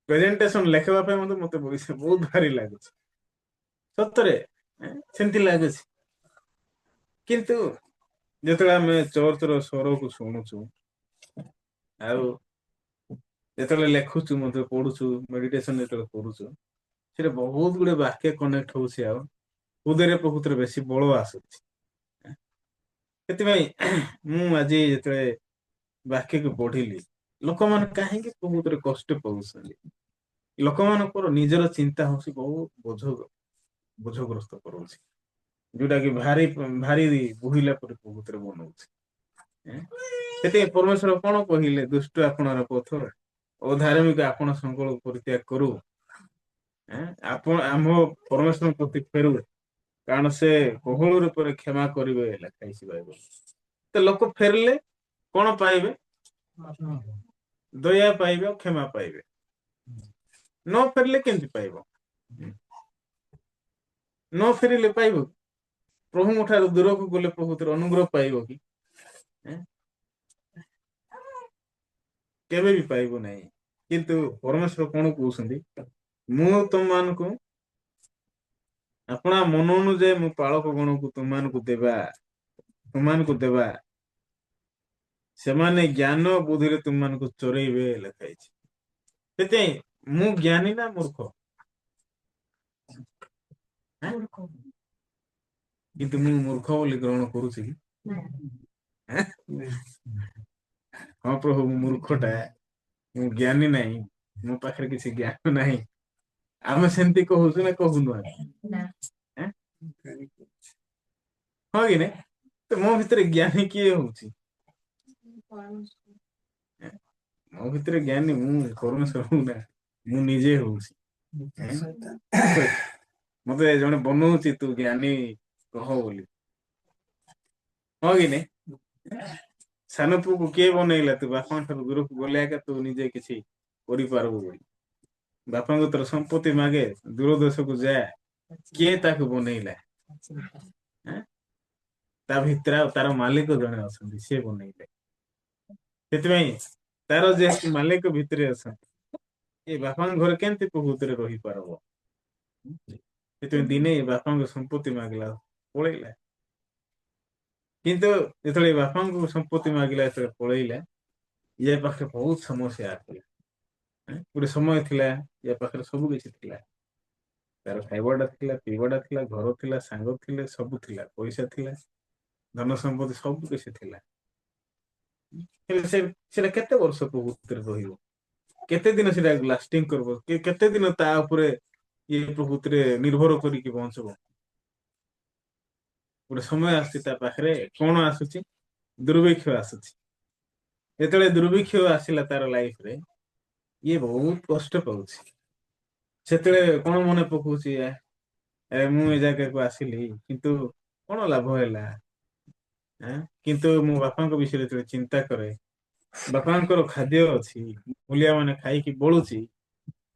ପ୍ରେଜେଣ୍ଟେସନ ଲେଖିବା ପାଇଁ ମତେ ବହୁତ ଭାରି ଲାଗୁଛି ସତରେ, ସେମିତି ଲାଗୁଛି। କିନ୍ତୁ ଯେତେବେଳେ ଆମେ ଚର୍ଚ୍ଚର ସ୍ୱରକୁ ଶୁଣୁଛୁ, ଆଉ ଯେତେବେଳେ ଲେଖୁଛୁ ମଧ୍ୟ ପଢୁଛୁ, ମେଡିଟେସନ ଯେତେବେଳେ କରୁଛୁ, ସେଟା ବହୁତ ଗୁଡେ ବାକ୍ୟ କନେକ୍ଟ ହଉଛି, ଆଉ ହୃଦୟରେ ପ୍ରକୃତରେ ବେଶୀ ବଳ ଆସୁଛି। ସେଥିପାଇଁ ମୁଁ ଆଜି ଯେତେବେଳେ ବାକ୍ୟକୁ ପଢିଲି, ଲୋକମାନେ କାହିଁକି ପ୍ରକୃତରେ କଷ୍ଟ ପାଉଛନ୍ତି? ଲୋକମାନଙ୍କର ନିଜର ଚିନ୍ତା ହଉଛି ବହୁତ ବୋଝଗ୍ରସ୍ତ କରୁଛି, ଯୋଉଟା କି ଭାରି ଭାରି ବୋହିଲା ପରି ପ୍ରକୃତିରେ ବନଉଛି। ସେଥିପାଇଁ ପରମେଶ୍ୱର କଣ କହିଲେ? ଦୁଷ୍ଟ ଆପଣାର ପଥ, ଅଧାର୍ମିକ ଆପଣ ସମ୍ବଳ ପରିତ୍ୟାଗ କରୁ। ଆପଣ ଆମ ପରମେଶ୍ୱର ପ୍ରତି ଫେରୁ, କାରଣ ସେ ବହୁଳ ରୂପରେ କ୍ଷମା କରିବେ ଲେଖା ହେଇଛି। ତ ଲୋକ ଫେରିଲେ କଣ ପାଇବେ? ଦୟା ପାଇବେ ଆଉ କ୍ଷମା ପାଇବେ। ନ ଫେରିଲେ କେମିତି ପାଇବ? ନ ଫେରିଲେ ପାଇବ? ପ୍ରଭୁଙ୍କ ଠାରୁ ଦୂରକୁ ଗଲେ ପ୍ରଭୁଙ୍କର ଅନୁଗ୍ରହ ପାଇବ କି? କେବେ ବି ପାଇବ ନାହିଁ। କିନ୍ତୁ ପରମେଶ୍ୱର କଣ କହୁଛନ୍ତି? ମୁଁ ତମମାନଙ୍କୁ ଆପଣା ମନ ଅନୁଯାୟୀ ମୁଁ ପାଳକ ଗଣକୁ ତୁମମାନଙ୍କୁ ଦେବା, ସେମାନେ ଜ୍ଞାନ ବୁଦ୍ଧିରେ ତୁମମାନଙ୍କୁ ଚରେଇବେ ଲେଖା ହେଇଛି। ସେଥିପାଇଁ ମୁଁ ଜ୍ଞାନୀ ନା ମୂର୍ଖ? କିନ୍ତୁ ମୁଁ ମୂର୍ଖ ବୋଲି ଗ୍ରହଣ କରୁଛି କି? ହଁ ପ୍ରଭୁ, ମୁଁ ମୂର୍ଖଟା, ମୁଁ ଜ୍ଞାନୀ ନାହିଁ, ମୋ ପାଖରେ କିଛି ଜ୍ଞାନ ନାହିଁ। ଆମେ ସେମିତି କହୁଛୁ ନା କହୁନୁ? ହଁ କି ନାଇଁ? ତ ମୋ ଭିତରେ ଜ୍ଞାନୀ କିଏ ହଉଛି? ମୋ ଭିତରେ ଜ୍ଞାନୀ ମୁଁ, ପରମେଶ୍ୱର ନା ମୁଁ ନିଜେ ହଉଛି। ମତେ ଜଣେ ବନଉଛି ତୁ ଜ୍ଞାନୀ କହ ବୋଲି। ହଁ କି ନାଇଁ? ସାନ ପୁଅକୁ କିଏ ବନେଇଲା? ତୁ ବାପାଙ୍କ ଠାରୁ ଦୂରକୁ ଗଲେ ଏକା ତୁ ନିଜେ କିଛି କରିପାରିବୁ ବୋଲି। ବାପାଙ୍କୁ ତୋର ସମ୍ପତ୍ତି ମାଗେ, ଦୂର ଦେଶକୁ ଯା, କିଏ ତାକୁ ବନେଇଲା? ତା ଭିତରେ ଆଉ ତାର ମାଲିକ ଜଣେ ଅଛନ୍ତି, ସିଏ ବନେଇଲେ। ସେଥିପାଇଁ ତାର ଯେହେତୁ ମାଲିକ ଭିତରେ ଅଛନ୍ତି, ଏ ବାପାଙ୍କ ଘରେ କେମିତି ପ୍ରକୃତିରେ ରହିପାରିବ? ସେଥିପାଇଁ ଦିନେ ବାପାଙ୍କ ସମ୍ପତ୍ତି ମାଗିଲା, ପଳେଇଲା। କିନ୍ତୁ ଯେତେବେଳେ ବାପାଙ୍କୁ ସମ୍ପତ୍ତି ମାଗିଲା, ଯେତେବେଳେ ପଳେଇଲା, ଇଏ ପାଖରେ ବହୁତ ସମସ୍ୟା ଆସିଲା। ଗୋଟେ ସମୟ ଥିଲା ୟା ପାଖରେ ସବୁ କିଛି ଥିଲା। ତାର ଖାଇବାଟା ଥିଲା, ପିଇବାଟା ଥିଲା, ଘର ଥିଲା, ସାଙ୍ଗ ଥିଲେ, ସବୁ ଥିଲା, ପଇସା ଥିଲା, ଧନ ସମ୍ପତ୍ତି ସବୁ କିଛି ଥିଲା। ହେଲେ ସେଟା କେତେ ବର୍ଷ ପ୍ରକୃତିରେ ରହିବ? କେତେ ଦିନ ସେଟା ଲାଷ୍ଟିଂ କରିବ? କେତେ ଦିନ ତା ଉପରେ ଇଏ ପ୍ରକୃତିରେ ନିର୍ଭର କରିକି ବଞ୍ଚିବ? ଗୋଟେ ସମୟ ଆସୁଛି ତା ପାଖରେ କଣ ଆସୁଛି? ଦୁର୍ଭିକ୍ଷ ଆସୁଛି। ଯେତେବେଳେ ଦୁର୍ଭିକ୍ଷ ଆସିଲା ତାର ଲାଇଫରେ, ଇଏ ବହୁତ କଷ୍ଟ ପାଉଛି। ସେତେବେଳେ କଣ ମନେ ପକଉଛି? ମୁଁ ଏ ଜାଗାକୁ ଆସିଲି, କିନ୍ତୁ କଣ ଲାଭ ହେଲା? କିନ୍ତୁ ମୋ ବାପାଙ୍କ ବିଷୟରେ ଯେତେବେଳେ ଚିନ୍ତା କରେ, ବାପାଙ୍କର ଖାଦ୍ୟ ଅଛି, ମୂଲିଆ ମାନେ ଖାଇକି ବଳୁଛି,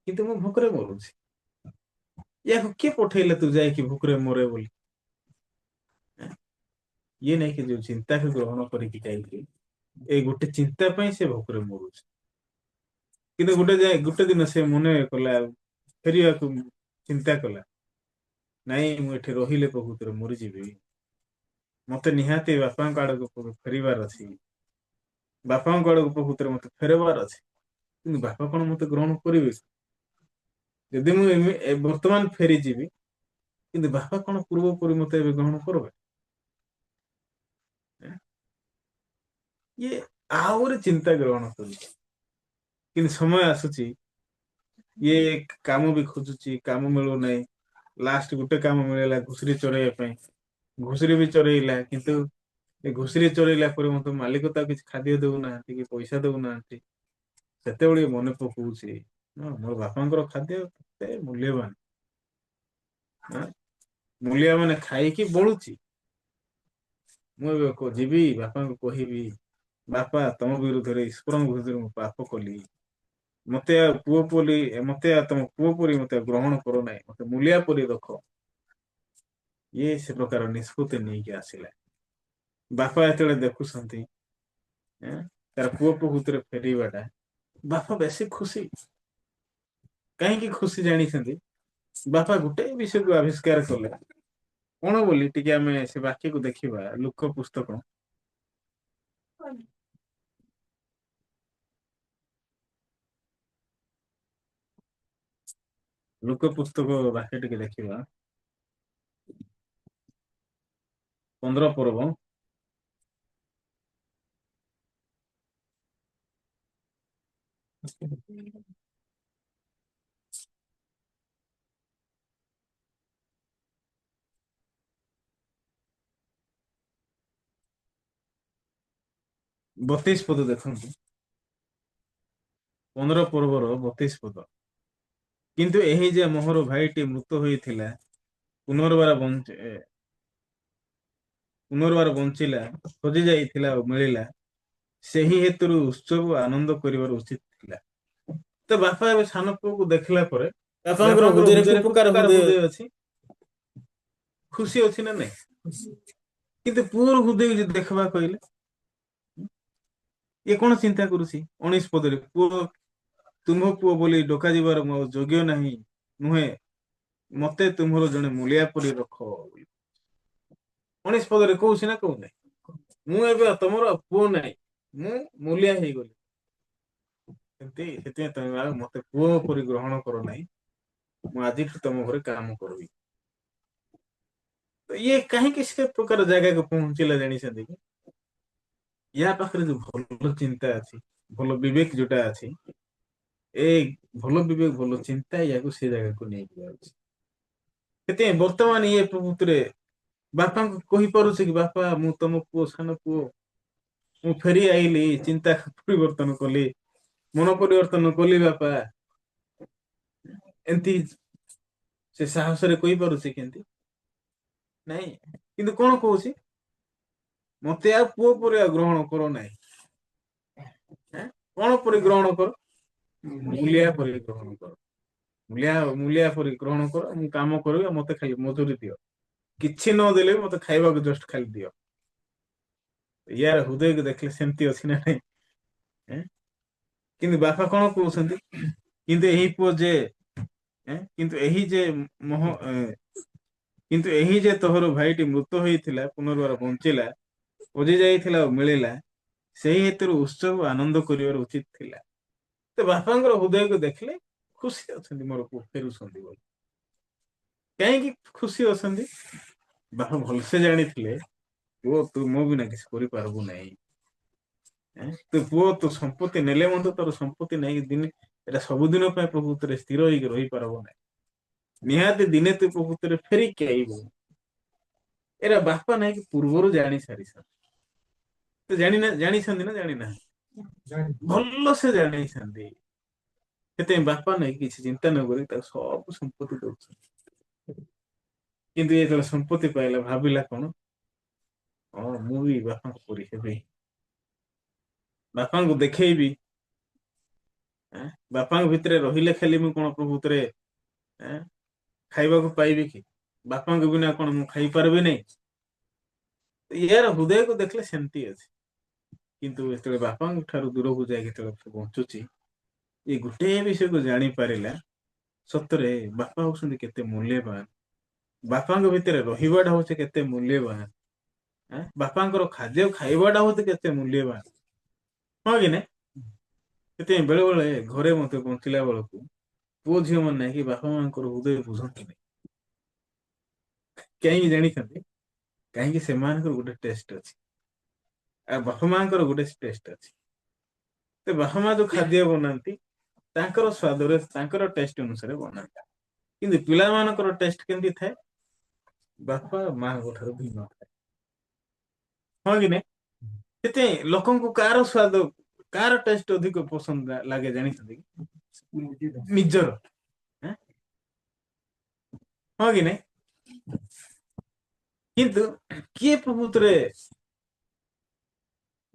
କିନ୍ତୁ ମୁଁ ଭୋକରେ ମରୁଛି। ୟାକୁ କିଏ ପଠେଇଲେ ତୁ ଯାଇକି ଭୋକରେ ମରେ ବୋଲି? ଇଏ ନାଇଁ କି ଯୋଉ ଚିନ୍ତାକୁ ଗ୍ରହଣ କରିକି ଯାଇଛି, ଏଇ ଗୋଟେ ଚିନ୍ତା ପାଇଁ ସେ ଭୋକରେ ମରୁଛି। କିନ୍ତୁ ଗୋଟେ ଦିନ ସେ ମନେ କଲା, ଫେରିବାକୁ ଚିନ୍ତା କଲା, ନାଇଁ ମୁଁ ଏଠି ରହିଲେ ପ୍ରକୃତରେ ମରିଯିବି, ମତେ ନିହାତି ବାପାଙ୍କ ଆଡକୁ ଫେରିବାର ଅଛି, ବାପାଙ୍କ ଆଡକୁ ପ୍ରକୃତରେ ମତେ ଫେରବାର ଅଛି। କିନ୍ତୁ ବାପା କଣ ମତେ ଗ୍ରହଣ କରିବେ? ଯଦି ମୁଁ ବର୍ତ୍ତମାନ ଫେରିଯିବି, କିନ୍ତୁ ବାପା କଣ ପୂର୍ବପରି ମତେ ଏବେ ଗ୍ରହଣ କରିବେ? ଇଏ ଆହୁରି ଚିନ୍ତା ଗ୍ରହଣ କରୁଛି। କିନ୍ତୁ ସମୟ ଆସୁଛି, ଇଏ କାମ ବି ଖୋଜୁଛି, କାମ ମିଳୁନାହିଁ। ଲାଷ୍ଟ ଗୋଟେ କାମ ମିଳିଲା ଘୁଷୁରୀ ଚରେଇବା ପାଇଁ। ଘୁଷୁରୀ ବି ଚରେଇଲା, କିନ୍ତୁ ଏ ଘୁଷୁରୀ ଚରେଇଲା ପରେ ମଧ୍ୟ ମାଲିକ ତାକୁ କିଛି ଖାଦ୍ୟ ଦଉନାହାନ୍ତି କି ପଇସା ଦଉନାହାନ୍ତି। ସେତେବେଳେ ମନେ ପକଉଛି, ମୋର ବାପାଙ୍କର ଖାଦ୍ୟ କେତେ ମୂଲ୍ୟବାନ। ମୂଲିଆ ମାନେ ଖାଇକି ବଳୁଛି। ମୁଁ ଏବେ ଯିବି ବାପାଙ୍କୁ କହିବି, ବାପା ତମ ବିରୁଦ୍ଧରେ ଈଶ୍ୱରଙ୍କ ବିରୁଦ୍ଧରେ ମୁଁ ପାପ କଲି। ମତେ ଆଉ ତମ ପୁଅ ପରି ମତେ ଗ୍ରହଣ କର ନାହିଁ, ମତେ ମୂଲିଆ ପରି ରଖ। ଇଏ ସେ ପ୍ରକାର ନିଷ୍ପତ୍ତି ନେଇକି ଆସିଲା। ବାପା ଯେତେବେଳେ ଦେଖୁଛନ୍ତି, ତାର ପୁଅ ପ୍ରକୃତିରେ ଫେରିବାଟା, ବାପା ବେଶୀ ଖୁସି। କାହିଁକି ଖୁସି ଜାଣିଛନ୍ତି? ବାପା ଗୋଟେ ବିଷୟକୁ ଆବିଷ୍କାର କଲେ। କଣ ବୋଲି ଟିକେ ଆମେ ସେ ବାକ୍ୟକୁ ଦେଖିବା, ଲୁକ ପୁସ୍ତକ। ଲୁକ ପୁସ୍ତକ ବାକ୍ୟ ଟିକେ ଦେଖିବା। 15 ପର୍ବ। ବତିଶ ପଦ ଦେଖନ୍ତୁ। 15 ପର୍ବର 32 ପଦ। କିନ୍ତୁ ଏହି ଯେ ମୋହର ଭାଇଟି ମୃତ ହୋଇଥିଲା, ପୁନର୍ବାର ବଞ୍ଚିଲା, ହଜି ଯାଇଥିଲା ଆଉ ମିଳିଲା, ସେହି ହେତୁରୁ ଉତ୍ସବ ଆନନ୍ଦ କରିବାର ଉଚିତ ଥିଲା। ତ ବାପା ଏବେ ସାନ ପୁଅକୁ ଦେଖିଲା ପରେ ବାପାଙ୍କର ହୃଦୟରେ କି ପ୍ରକାର ହୃଦୟ ଅଛି? ଖୁସି ଅଛି ନା ନାଇଁ? କିନ୍ତୁ ପୁଅର ହୃଦୟ ଯଦି ଦେଖିବା କହିଲେ, ଇଏ କଣ ଚିନ୍ତା କରୁଛି? 19 ପଦରେ, ପୁଅ ତୁମ୍ଭ ପୁଅ ବୋଲି ଡକାଯିବାର ମୋ ଯୋଗ୍ୟ ନାହିଁ ନୁହେଁ, ମତେ ତୁମର ଜଣେ ମୂଲିଆ ପରି ରଖ। 19 ପଦରେ କହୁଛି ନା କହୁନାହିଁ? ମୁଁ ଏବେ ତମର ପୁଅ ନାହିଁ, ମୁଁ ମୂଲିଆ ହେଇଗଲି। ସେଥିପାଇଁ ତମେ ଆଉ ମତେ ପୁଅ ପରି ଗ୍ରହଣ କର ନାହିଁ, ମୁଁ ଆଜିଠୁ ତମ ଘରେ କାମ କରିବି। ତ ଇଏ କାହିଁକି ସେ ପ୍ରକାର ଜାଗାକୁ ପହଞ୍ଚିଲା ଜାଣିଛନ୍ତି କି? ୟା ପାଖରେ ଯୋଉ ଭଲ ଚିନ୍ତା ଅଛି, ଭଲ ବିବେକ ଯୋଉଟା ଅଛି, ଏଇ ଭଲ ବିବେକ ଭଲ ଚିନ୍ତା ୟାକୁ ସେ ଜାଗାକୁ ନେଇକି ଯାଉଛି। ସେଥିପାଇଁ ବର୍ତ୍ତମାନ ଇଏ ପ୍ରକୃତିରେ ବାପାଙ୍କୁ କହିପାରୁଛି କି, ବାପା ମୁଁ ତମ ପୁଅ, ସାନ ପୁଅ, ମୁଁ ଫେରି ଆଇଲି, ଚିନ୍ତା ପରିବର୍ତ୍ତନ କଲି, ମନ ପରିବର୍ତ୍ତନ କଲି ବାପା। ଏମିତି ସେ ସାହସରେ କହିପାରୁଛି କେମିତି? ନାଇଁ। କିନ୍ତୁ କଣ କହୁଛି? ମତେ ଆଉ ପୁଅ ପରି ଆଉ ଗ୍ରହଣ କର ନାହିଁ। କଣ ପରି ଗ୍ରହଣ କର? ମୂଲିଆ ପରି ଗ୍ରହଣ କର। ମୂଲିଆ ପରି ଗ୍ରହଣ କର, ମୁଁ କାମ କରିବି, ଆଉ ମତେ ଖାଲି ମଜୁରୀ ଦିଅ। କିଛି ନଦେଲେ ବି ମତେ ଖାଇବାକୁ ଜଷ୍ଟ ଖାଲି ଦିଅ। ୟାର ହୃଦୟକୁ ଦେଖିଲେ ସେମିତି ଅଛି ନା ନାଇଁ? କିନ୍ତୁ ବାପା କଣ କହୁଛନ୍ତି? କିନ୍ତୁ ଏହି ପୁଅ ଯେ କିନ୍ତୁ ଏହି ଯେ ମୋହ କିନ୍ତୁ ଏହି ଯେ ତୋହର ଭାଇଟି ମୃତ ହେଇଥିଲା, ପୁନର୍ବାର ବଞ୍ଚିଲା, ହଜି ଯାଇଥିଲା ଆଉ ମିଳିଲା, ସେହି ହେତୁରୁ ଉତ୍ସବ ଆନନ୍ଦ କରିବାର ଉଚିତ ଥିଲା। ତ ବାପାଙ୍କର ହୃଦୟକୁ ଦେଖିଲେ ଖୁସି ଅଛନ୍ତି, ମୋର ପୁଅ ଫେରୁଛନ୍ତି ବୋଲି। କାହିଁକି ଖୁସି ଅଛନ୍ତି? ବାପା ଭଲସେ ଜାଣିଥିଲେ, ପୁଅ ତୁ ମୋ ବିନା କିଛି କରିପାରିବୁ ନାହିଁ। ତୋ ପୁଅ ତୋ ସମ୍ପତ୍ତି ନେଲେ ମଧ୍ୟ ତୋର ସମ୍ପତ୍ତି ନେଇକି ଦିନେ ଏଇଟା ସବୁଦିନ ପାଇଁ ପ୍ରକୃତିରେ ସ୍ଥିର ହେଇକି ରହିପାରିବ ନାହିଁ। ନିହାତି ଦିନେ ତୁ ପ୍ରକୃତିରେ ଫେରିକି ଆଇବୁ। ଏରା ବାପା ନାଇକି ପୂର୍ବରୁ ଜାଣି ସାରିଛନ୍ତି। ତ ଜାଣିଛନ୍ତି ନା ଜାଣିନାହାନ୍ତି? ଭଲ ସେ ଜାଣିଛନ୍ତି। ସେଥିପାଇଁ ବାପା ନାଇଁ କିଛି ଚିନ୍ତା ନ କରି ତାକୁ ସବୁ ସମ୍ପତ୍ତି ଦଉଛନ୍ତି। କିନ୍ତୁ ଏ ଯେତେବେଳେ ସମ୍ପତ୍ତି ପାଇଲା, ଭାବିଲା କଣ? ହଁ ମୁଁ ବି ବାପାଙ୍କ ପରି ହେବି। ବାପାଙ୍କୁ ଦେଖେଇବି। ବାପାଙ୍କ ଭିତରେ ରହିଲେ ଖାଲି ମୁଁ କଣ ପ୍ରକୃତରେ ଖାଇବାକୁ ପାଇବି କି? ବାପାଙ୍କ ବିନା କଣ ମୁଁ ଖାଇପାରିବି ନାହିଁ? ୟାର ହୃଦୟକୁ ଦେଖିଲେ ସେମିତି ଅଛି, କିନ୍ତୁ ଯେତେବେଳେ ବାପାଙ୍କ ଠାରୁ ଦୂରକୁ ଯାଇକି ଯେତେବେଳେ ସେ ବଞ୍ଚୁଛି, ଏ ଗୋଟେ ବିଷୟକୁ ଜାଣିପାରିଲା, ସତରେ ବାପା ହଉଛନ୍ତି କେତେ ମୂଲ୍ୟବାନ, ବାପାଙ୍କ ଭିତରେ ରହିବାଟା ହଉଛି କେତେ ମୂଲ୍ୟବାନ, ବାପାଙ୍କର ଖାଦ୍ୟ ଖାଇବାଟା ହଉଛି କେତେ ମୂଲ୍ୟବାନ, ହଁ କି ନାଇଁ? ସେଥିପାଇଁ ବେଳେ ବେଳେ ଘରେ ମଧ୍ୟ ବଞ୍ଚିଲା ବେଳକୁ ପୁଅ ଝିଅ ମାନେ ନାହିଁ କି ବାପା ମାଙ୍କର ହୃଦୟ ବୁଝନ୍ତି ନାହିଁ। କାହିଁକି ଜାଣିଛନ୍ତି? କାହିଁକି ସେମାନଙ୍କର ଗୋଟେ ଟେଷ୍ଟ ଅଛି ଆଉ ବାପା ମାଙ୍କର ଗୋଟେ ଟେଷ୍ଟ ଅଛି। ତ ବାପା ମା ଯୋଉ ଖାଦ୍ୟ ବନାନ୍ତି ତାଙ୍କର ସ୍ଵାଦରେ ତାଙ୍କର ଟେଷ୍ଟ ଅନୁସାରେ ବନାନ୍ତି, କିନ୍ତୁ ପିଲାମାନଙ୍କର ଟେଷ୍ଟ କେମିତି ଥାଏ? ବାପା ମାଙ୍କ ଠାରୁ ଭିନ୍ନ ଥାଏ, ହଁ କି ନାଇଁ? ସେଥିପାଇଁ ଲୋକଙ୍କୁ କାହାର ସ୍ଵାଦ କାହାର ଟେଷ୍ଟ ଅଧିକ ପସନ୍ଦ ଲାଗେ ଜାଣିଛନ୍ତି କି? ନିଜର, ଆଁ? ହଁ କି ନାଇଁ? କିନ୍ତୁ କିଏ ପ୍ରକୃତରେ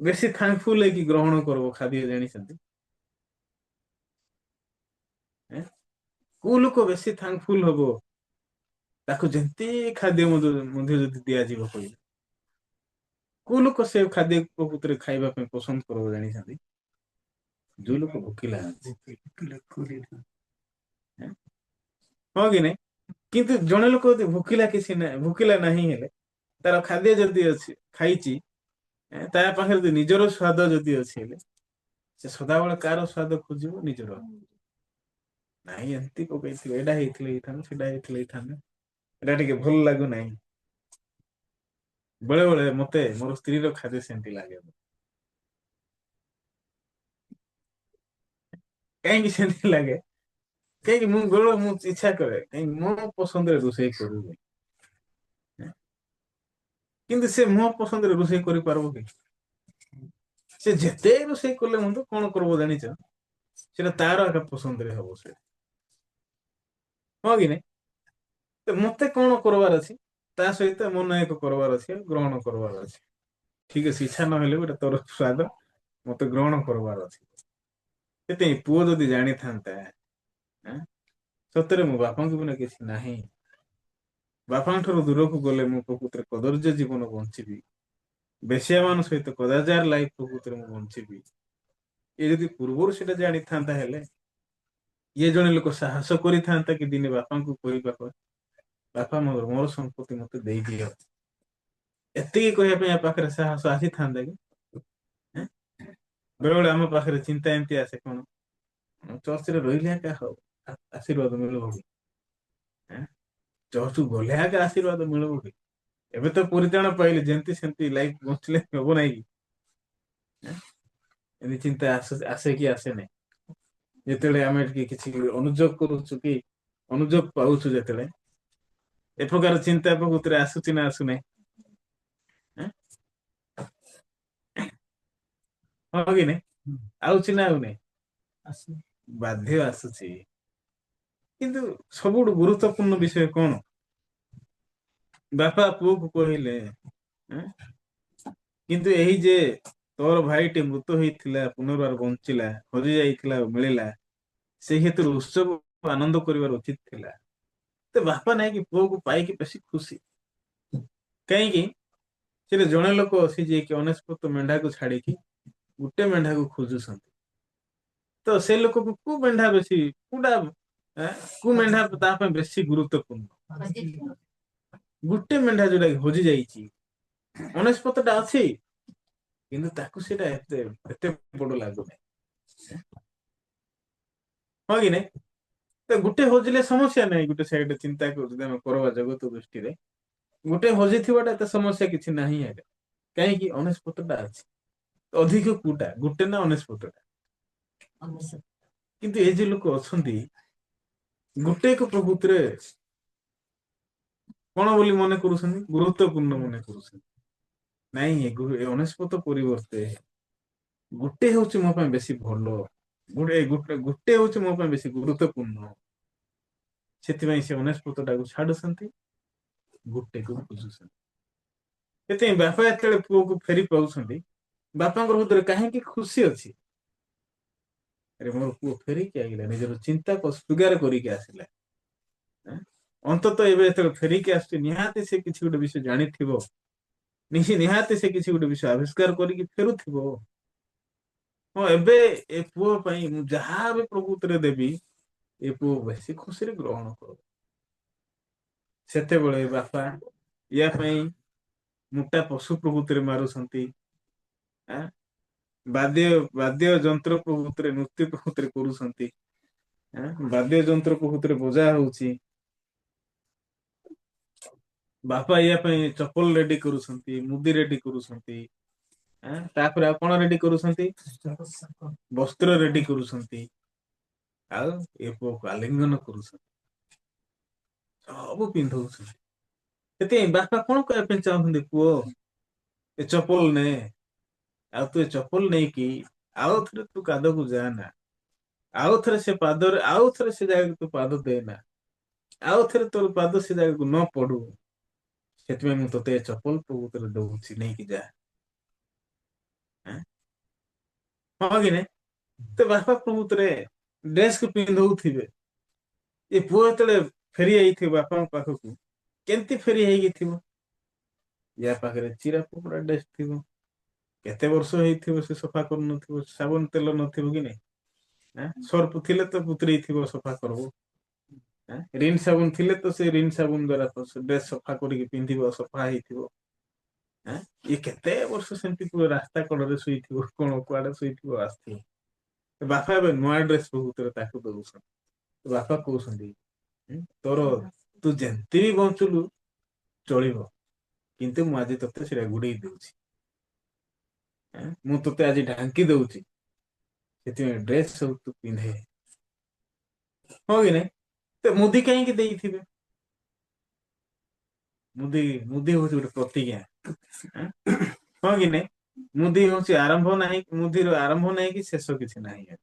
ବେଶୀ ଥ୍ୟାଙ୍କଫୁଲ ହେଇକି ଗ୍ରହଣ କରିବ ଖାଦ୍ୟ ଜାଣିଛନ୍ତି? କୋଉ ଲୋକ ବେଶୀ ଥ୍ୟାଙ୍କଫୁଲ ହବ ତାକୁ ଯେମିତି ଖାଦ୍ୟ ମଧ୍ୟ ଯଦି ଦିଆଯିବ କହିଲେ କୋଉ ଲୋକ ସେ ଖାଦ୍ୟ ପ୍ରକୃତରେ ଖାଇବା ପାଇଁ ପସନ୍ଦ କରିବ ଜାଣିଛନ୍ତି? ଯୋଉ ଲୋକ ଭୋକିଲା ଅଛି, ହଁ କି ନାଇଁ? କିନ୍ତୁ ଜଣେ ଲୋକ ଯଦି ଭୋକିଲା କିଛି ନାହିଁ ଭୋକିଲା ନାହିଁ ହେଲେ ତାର ଖାଦ୍ୟ ଯଦି ଅଛି ଖାଇଛି, ତା ପାଖରେ ଯଦି ନିଜର ସ୍ଵାଦ ଯଦି ଅଛି ହେଲେ ସେ ସଦାବେଳେ କାହାର ସ୍ଵାଦ ଖୋଜିବ? ନିଜର। ନାଇଁ ଏମିତି ପକେଇଥିଲେ ଏଇଟା ହେଇଥିଲେ ହେଇଥାନ୍ତା ସେଇଟା ହେଇଥିଲେ ହେଇଥାନ୍ତା, ଏଇଟା ଟିକେ ଭଲ ଲାଗୁନାହିଁ। ବେଳେ ବେଳେ ମତେ ମୋର ସ୍ତ୍ରୀର ଖାଦ୍ୟ ସେମିତି ଲାଗେ। କାହିଁକି ସେମିତି ଲାଗେ? କାହିଁକି ମୁଁ ବେଳ ମୁଁ ଇଚ୍ଛା କରେ କାହିଁକି ମୋ ପସନ୍ଦରେ ରୋଷେଇ କରିବି, କିନ୍ତୁ ସେ ମୋ ପସନ୍ଦରେ ରୋଷେଇ କରିପାରିବ କି? ସେ ଯେତେ ରୋଷେଇ କଲେ ମଧ୍ୟ କଣ କରିବ ଜାଣିଛ? ସେଟା ତାର ଏକା ପସନ୍ଦରେ ହବ ସେ, ହଁ କି ନାଇଁ? ତ ମତେ କଣ କରିବାର ଅଛି ତା ସହିତ ମନ ଏକ କରିବାର ଅଛି ଗ୍ରହଣ କରିବାର ଅଛି। ଠିକ ଅଛି ଇଚ୍ଛା ନହେଲେ ଗୋଟେ ତୋର ସ୍ଵାଦ ମତେ ଗ୍ରହଣ କରିବାର ଅଛି। ସେଥିପାଇଁ ପୁଅ ଯଦି ଜାଣିଥାନ୍ତା ସତରେ ମୋ ବାପାଙ୍କୁ ବିନା କିଛି ନାହିଁ, ବାପାଙ୍କ ଠାରୁ ଦୂରକୁ ଗଲେ ମୁଁ ପ୍ରକୃତରେ କଦର୍ଯ୍ୟ ଜୀବନ ବଞ୍ଚିବି, ବେଶ୍ୟା ମାନଙ୍କ ସହିତ କଦାଚାର ଲାଇଫ ପ୍ରକୃତରେ ମୁଁ ବଞ୍ଚିବି। ଏ ଯଦି ପୂର୍ବରୁ ସେଇଟା ଜାଣିଥାନ୍ତା ହେଲେ ଇଏ ଜଣେ ଲୋକ ସାହସ କରିଥାନ୍ତା କି ଦିନେ ବାପାଙ୍କୁ କହିବାକୁ ବାପା ମୋର ସମ୍ପତ୍ତି ମତେ ଦେଇଦିଅ। ଏତିକି କହିବା ପାଇଁ ଆ ପାଖରେ ସାହସ ଆସିଥାନ୍ତା କି? ଏଁ? ବେଳେବେଳେ ଆମ ପାଖରେ ଚିନ୍ତା ଏମିତି ଆସେ କଣ ଚର୍ଚ୍ଚରେ ରହିଲେ ଏକା ହଉ ଆଶୀର୍ବାଦ ମିଳିବ କି? ଚର୍ଚ୍ଚକୁ ଗଲେ ଏକା ଆଶୀର୍ବାଦ ମିଳିବ କି? ଏବେ ତ ପରିତାଣ ପାଇଲେ ଯେମିତି ସେମିତି ଲାଇଫ ବଞ୍ଚିଲେ ହବ ନାଇଁ କି? ଏମିତି ଚିନ୍ତା ଆସେ କି ଆସେ ନାହିଁ? ଯେତେବେଳେ ଆମେ ଟିକେ କିଛି ଅନୁଯୋଗ କରୁଛୁ କି ଅନୁଯୋଗ ପାଉଛୁ ଯେତେବେଳେ ଏ ପ୍ରକାର ଚିନ୍ତା ପ୍ରକୃତିରେ ଆସୁଛି ନା ଆସୁନାହିଁ? ହଁ କି ନାଇଁ ଆଉଛି ନା ଆଉ ନାଇଁ? ବାଧ୍ୟ ଆସୁଛି। କିନ୍ତୁ ସବୁଠୁ ଗୁରୁତ୍ୱପୂର୍ଣ୍ଣ ବିଷୟ କଣ? ବାପା ପୁଅକୁ କହିଲେ କିନ୍ତୁ ଏଇ ଯେ ତୋର ଭାଇଟି ମୃତ ହେଇଥିଲା ପୁନର୍ବାର ବଞ୍ଚିଲା ହଜି ଯାଇଥିଲା ଆଉ ମିଳିଲା ସେଇ ହେତୁରୁ ଉତ୍ସବ ଆନନ୍ଦ କରିବାର ଉଚିତ ଥିଲା। ତ ବାପା ନାଇଁକି ପୁଅକୁ ପାଇକି ବେଶୀ ଖୁସି। କାହିଁକି ସେଠି ଜଣେ ଲୋକ ଅଛି ଯିଏକି ଅନେଶତ ମେଣ୍ଢାକୁ ଛାଡିକି ଗୋଟେ ମେଣ୍ଢାକୁ ଖୋଜୁଛନ୍ତି। ତ ସେ ଲୋକକୁ କୋଉ ମେଣ୍ଢା ବେଶୀ କୋଉଟା କୋଉ ମେଣ୍ଢା ତା ପାଇଁ ବେଶୀ ଗୁରୁତ୍ୱପୂର୍ଣ୍ଣ? ଗୋଟେ ମେଣ୍ଢା ଯୋଉଟା କି ହଜି ଯାଇଛି ଅନେଶତଟା ଅଛି କିନ୍ତୁ ତାକୁ ସେଇଟା ଏତେ ବଡ ଲାଗୁନାହିଁ। ହଁ କି ନାଇଁ? ତ ଗୋଟେ ହଜିଲେ ସମସ୍ୟା ନାହିଁ ଗୋଟେ ସାଇଡରେ ଚିନ୍ତା କରୁଛି ଆମେ କରବା ଜଗତ ଦୃଷ୍ଟିରେ ଗୋଟେ ହଜିଥିବାଟା ଏତେ ସମସ୍ୟା କିଛି ନାହିଁ ଆଜ୍ଞା କାହିଁକି ଅନେଶତଟା ଅଛି। ଅଧିକ କୋଉଟା ଗୋଟେ ନା ଅନେଶତଟା? କିନ୍ତୁ ଏ ଯେ ଲୋକ ଅଛନ୍ତି ଗୋଟେକ ପ୍ରକୃତିରେ କଣ ବୋଲି ମନେ କରୁଛନ୍ତି ଗୁରୁତ୍ୱପୂର୍ଣ୍ଣ ମନେ କରୁଛନ୍ତି। ନାଇଁ ଏ ଅନେଶତ ପରିବର୍ତ୍ତେ ଗୋଟେ ହଉଛି ମୋ ପାଇଁ ବେଶୀ ଭଲ। ଗୋଟେ ହଉଛି ମୋ ପାଇଁ ବେଶୀ ଗୁରୁତ୍ୱପୂର୍ଣ୍ଣ। ସେଥିପାଇଁ ସେ ଅନେଶତଟାକୁ ଛାଡୁଛନ୍ତି ଗୋଟେକୁ ଖୋଜୁଛନ୍ତି। ସେଥିପାଇଁ ବାପା ଯେତେବେଳେ ପୁଅକୁ ଫେରି ପାଉଛନ୍ତି ବାପାଙ୍କର ହୃଦୟରେ କାହିଁକି ଖୁସି ଅଛି? ଆରେ ମୋର ପୁଅ ଫେରିକି ଆଇଲା ନିଜର ଚିନ୍ତାକୁ ସ୍ୱୀକାର କରିକି ଆସିଲା। ଅନ୍ତତଃ ଏବେ ଯେତେବେଳେ ଫେରିକି ଆସୁଛି ନିହାତି ସେ କିଛି ଗୋଟେ ବିଷୟ ଜାଣିଥିବ ନିହାତି ସେ କିଛି ଗୋଟେ ବିଷୟ ଆବିଷ୍କାର କରିକି ଫେରୁଥିବ। ହଁ ଏବେ ଏ ପୁଅ ପାଇଁ ମୁଁ ଯାହା ବି ପ୍ରକୃତିରେ ଦେବି ଏ ପୁଅ ବେଶୀ ଖୁସିରେ ଗ୍ରହଣ କର। ସେତେବେଳେ ବାପା ୟା ପାଇଁ ମୋଟା ପଶୁ ପ୍ରକୃତିରେ ମାରୁଛନ୍ତି। ଆଁ ବାଦ୍ୟ ବାଦ୍ୟ ଯନ୍ତ୍ର ପ୍ରଭୃତିରେ ନୃତ୍ୟ ପ୍ରଭୃତିରେ କରୁଛନ୍ତି। ବାଦ୍ୟ ଯନ୍ତ୍ର ପ୍ରଭୃତିରେ ବଜା ହଉଛି। ବାପା ୟା ପାଇଁ ଚପଲ ରେଡି କରୁଛନ୍ତି, ମୁଦି ରେଡି କରୁଛନ୍ତି। ତାପରେ ଆଉ କଣ ରେଡି କରୁଛନ୍ତି? ବସ୍ତ୍ର ରେଡି କରୁଛନ୍ତି। ଆଉ ଏ ପୁଅକୁ ଆଲିଙ୍ଗନ କରୁଛନ୍ତି। ସବୁ ପିନ୍ଧଉଛନ୍ତି। ସେଥିପାଇଁ ବାପା କଣ କହିବା ପାଇଁ ଚାହୁଁଛନ୍ତି? ପୁଅ ଏ ଚପଲ ନେ। ଆଉ ତୁ ଏ ଚପଲ ନେଇକି ଆଉ ଥରେ ତୁ କାଦକୁ ଯା ନା। ଆଉ ଥରେ ସେ ପାଦରେ ଆଉ ଥରେ ସେ ଜାଗାକୁ ତୁ ପାଦ ଦେନା। ଆଉ ଥରେ ତୋର ପାଦ ସେ ଜାଗାକୁ ନ ପଡୁ। ସେଥିପାଇଁ ମୁଁ ତୋତେ ଚପଲ ପ୍ରଭୃତିରେ ଦଉଛି ନେଇକି ଯା। ଆଁ? ହଁ କି ନାଇଁ? ତ ବାପା ପ୍ରଭୃତିରେ ଡ୍ରେସକୁ ପିନ୍ଧଉଥିବେ। ଏ ପୁଅ ଯେତେବେଳେ ଫେରି ଯାଇଥିବ ବାପାଙ୍କ ପାଖକୁ କେମିତି ଫେରି ହେଇକି ଥିବ? ୟା ପାଖରେ ଚିରା ଫୋପଡା ଡ୍ରେସ ଥିବ। କେତେ ବର୍ଷ ହେଇଥିବ ସେ ସଫା କରୁନଥିବ, ସାବୁନ ତେଲ ନଥିବ କି ନାଇଁ? ସର୍ପ ଥିଲେ ତ ବତୁରେଇ ଥିବ ସଫା କରିବ। ରିନ୍ ସାବୁନ ଥିଲେ ତ ସେ ରିନ୍ ସାବୁନ ଦ୍ଵାରା ଡ୍ରେସ ସଫା କରିକି ପିନ୍ଧିବ ସଫା ହେଇଥିବ। ଇଏ କେତେ ବର୍ଷ ସେମିତି ପୁଅ ରାସ୍ତା କଡରେ ଶୋଇଥିବ କଣ କୁଆଡେ ଶୋଇଥିବ ଆସିଥିବ। ବାପା ଏବେ ନୂଆ ଡ୍ରେସ ପ୍ରଭୃତିରେ ତାକୁ ଦଉଛନ୍ତି। ବାପା କହୁଛନ୍ତି ତୋର ତୁ ଯେମିତି ବି ବଞ୍ଚିଲୁ ଚଳିବ। କିନ୍ତୁ ମୁଁ ଆଜି ତତେ ସେଇଟା ଘୁଡେଇ ଦଉଛି। ମୁଁ ତୋତେ ଆଜି ଢାଙ୍କି ଦଉଛି। ସେଥିପାଇଁ ଡ୍ରେସ ସବୁ ତୁ ପିନ୍ଧେ। ହଁ କି ନାଇଁ? ତ ମୁଦି କାହିଁକି ଦେଇଥିବେ? ମୁଦି ମୁଦି ହଉଛି ଗୋଟେ ପ୍ରତିଜ୍ଞା। ହଁ କି ନାଇଁ? ମୁଦି ହଉଛି ଆରମ୍ଭ ନାହିଁ, ମୁଦିର ଆରମ୍ଭ ନାହିଁ କି ଶେଷ କିଛି ନାହିଁ।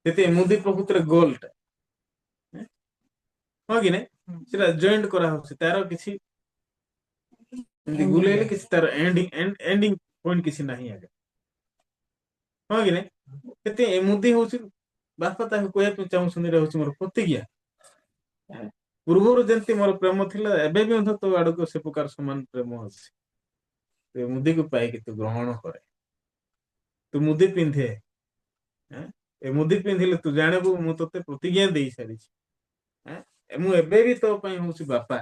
ସେଥିପାଇଁ ମୁଦି ପ୍ରକୃତରେ ଗୋଲଟା। ହଁ କି ନାଇଁ? ସେଟା ଜଏଣ୍ଟ କରାହଉଛି ତାର କିଛି ଏମିତି ଗୁଲେଇଲେ କିଛି ତାର ଏଣ୍ଡିଙ୍ଗ ପଏଣ୍ଟ କିଛି ନାହିଁ ଆଜ୍ଞା। ହଁ କି ନାଇଁ? ସେଥିପାଇଁ ମୁଦି ହଉଛି ବାପା ତାକୁ କହିବା ପାଇଁ ଚାହୁଁଛନ୍ତି ଏଇଟା ହଉଛି ମୋର ପ୍ରତିଜ୍ଞା। ପୂର୍ବରୁ ଯେମିତି ମୋର ପ୍ରେମ ଥିଲା ଏବେ ବି ମଧ୍ୟ ତୋ ଆଡକୁ ସେ ପ୍ରକାର ସମାନ ପ୍ରେମ ଅଛି। ତୁ ମୁଦିକୁ ପାଇକି ତୁ ଗ୍ରହଣ କରେ। ତୁ ମୁଦି ପିନ୍ଧେ। ଏ ମୁଦି ପିନ୍ଧିଲେ ତୁ ଜାଣିବୁ ମୁଁ ତୋତେ ପ୍ରତିଜ୍ଞା ଦେଇ ସାରିଛି। ମୁଁ ଏବେ ବି ତୋ ପାଇଁ ହଉଛି ବାପା।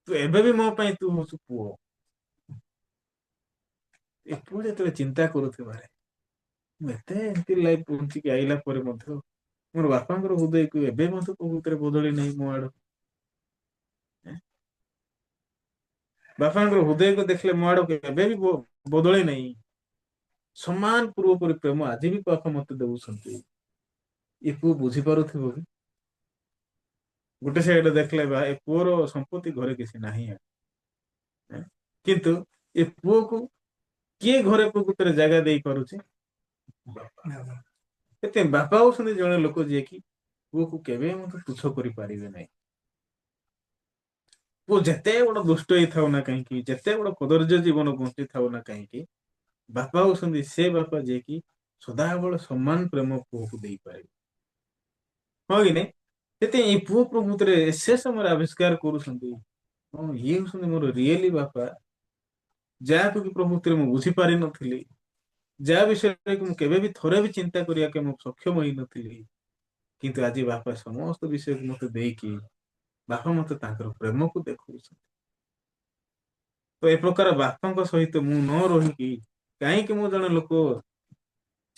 ତୁ ଏବେ ବି ମୋ ପାଇଁ ତୁ ହଉଛୁ ପୁଅ। ଏ ପୁଅ ଯେତେବେଳେ ଚିନ୍ତା କରୁଥିବାରେ ମୁଁ ଏତେ ଏମିତି ଲାଇଫ ବଞ୍ଚିକି ଆଇଲା ପରେ ମଧ୍ୟ ମୋର ବାପାଙ୍କର ହୃଦୟକୁ ଏବେ ମଧ୍ୟ ପ୍ରକୃତରେ ବଦଳି ନାହିଁ ମୋ ଆଡକୁ। ବାପାଙ୍କର ହୃଦୟକୁ ଦେଖିଲେ ମୋ ଆଡକୁ ଏବେ ବି ବଦଳି ନାହିଁ। ସମାନ ପୂର୍ବ ପରି ପ୍ରେମ ଆଜି ବି ବାପା ମତେ ଦଉଛନ୍ତି। ଏ ପୁଅ ବୁଝିପାରୁଥିବ କି? ଗୋଟେ ସାଇଡରେ ଦେଖିଲେ ବା ଏ ପୁଅର ସମ୍ପତ୍ତି ଘରେ କିଛି ନାହିଁ। କିନ୍ତୁ ଏ ପୁଅକୁ କିଏ ଘରେ ପ୍ରକୃତରେ ଜାଗା ଦେଇ ପାରୁଛି? ସେଥିପାଇଁ ବାପା ହଉଛନ୍ତି ଜଣେ ଲୋକ ଯିଏକି ପୁଅକୁ କେବେ ମଧ୍ୟ ତୁଚ୍ଛ କରିପାରିବେ ନାହିଁ। ପୁଅ ଯେତେ ବଡ ଦୁଷ୍ଟ ହେଇଥାଉ ନା କାହିଁକି ଯେତେ ବଡ କଦର୍ଯ୍ୟ ଜୀବନ ବଞ୍ଚିଥାଉ ନା କାହିଁକି ବାପା ହଉଛନ୍ତି ସେ ବାପା ଯିଏକି ସଦାବେଳେ ସମାନ ପ୍ରେମ ପୁଅକୁ ଦେଇପାରିବେ। ହଁ କି ନାଇଁ? ସେଥିପାଇଁ ଏଇ ପୁଅ ପ୍ରକୃତରେ ସେ ସମୟରେ ଆବିଷ୍କାର କରୁଛନ୍ତି ହଁ ଇଏ ହଉଛନ୍ତି ମୋର ରିଏଲି ବାପା। ଯାହାକୁ କି ପ୍ରକୃତିରେ ମୁଁ ବୁଝି ପାରିନଥିଲି। ଯାହା ବିଷୟରେ କି ମୁଁ କେବେ ବି ଥରେ ବି ଚିନ୍ତା କରିବାକୁ ମୁଁ ସକ୍ଷମ ହେଇନଥିଲି। କିନ୍ତୁ ଆଜି ବାପା ସମସ୍ତ ବିଷୟକୁ ମତେ ଦେଇକି ବାପା ମତେ ତାଙ୍କର ପ୍ରେମକୁ ଦେଖଉଛନ୍ତି। ତ ଏ ପ୍ରକାର ବାପାଙ୍କ ସହିତ ମୁଁ ନ ରହିକି କାହିଁକି ମୁଁ ଜଣେ ଲୋକ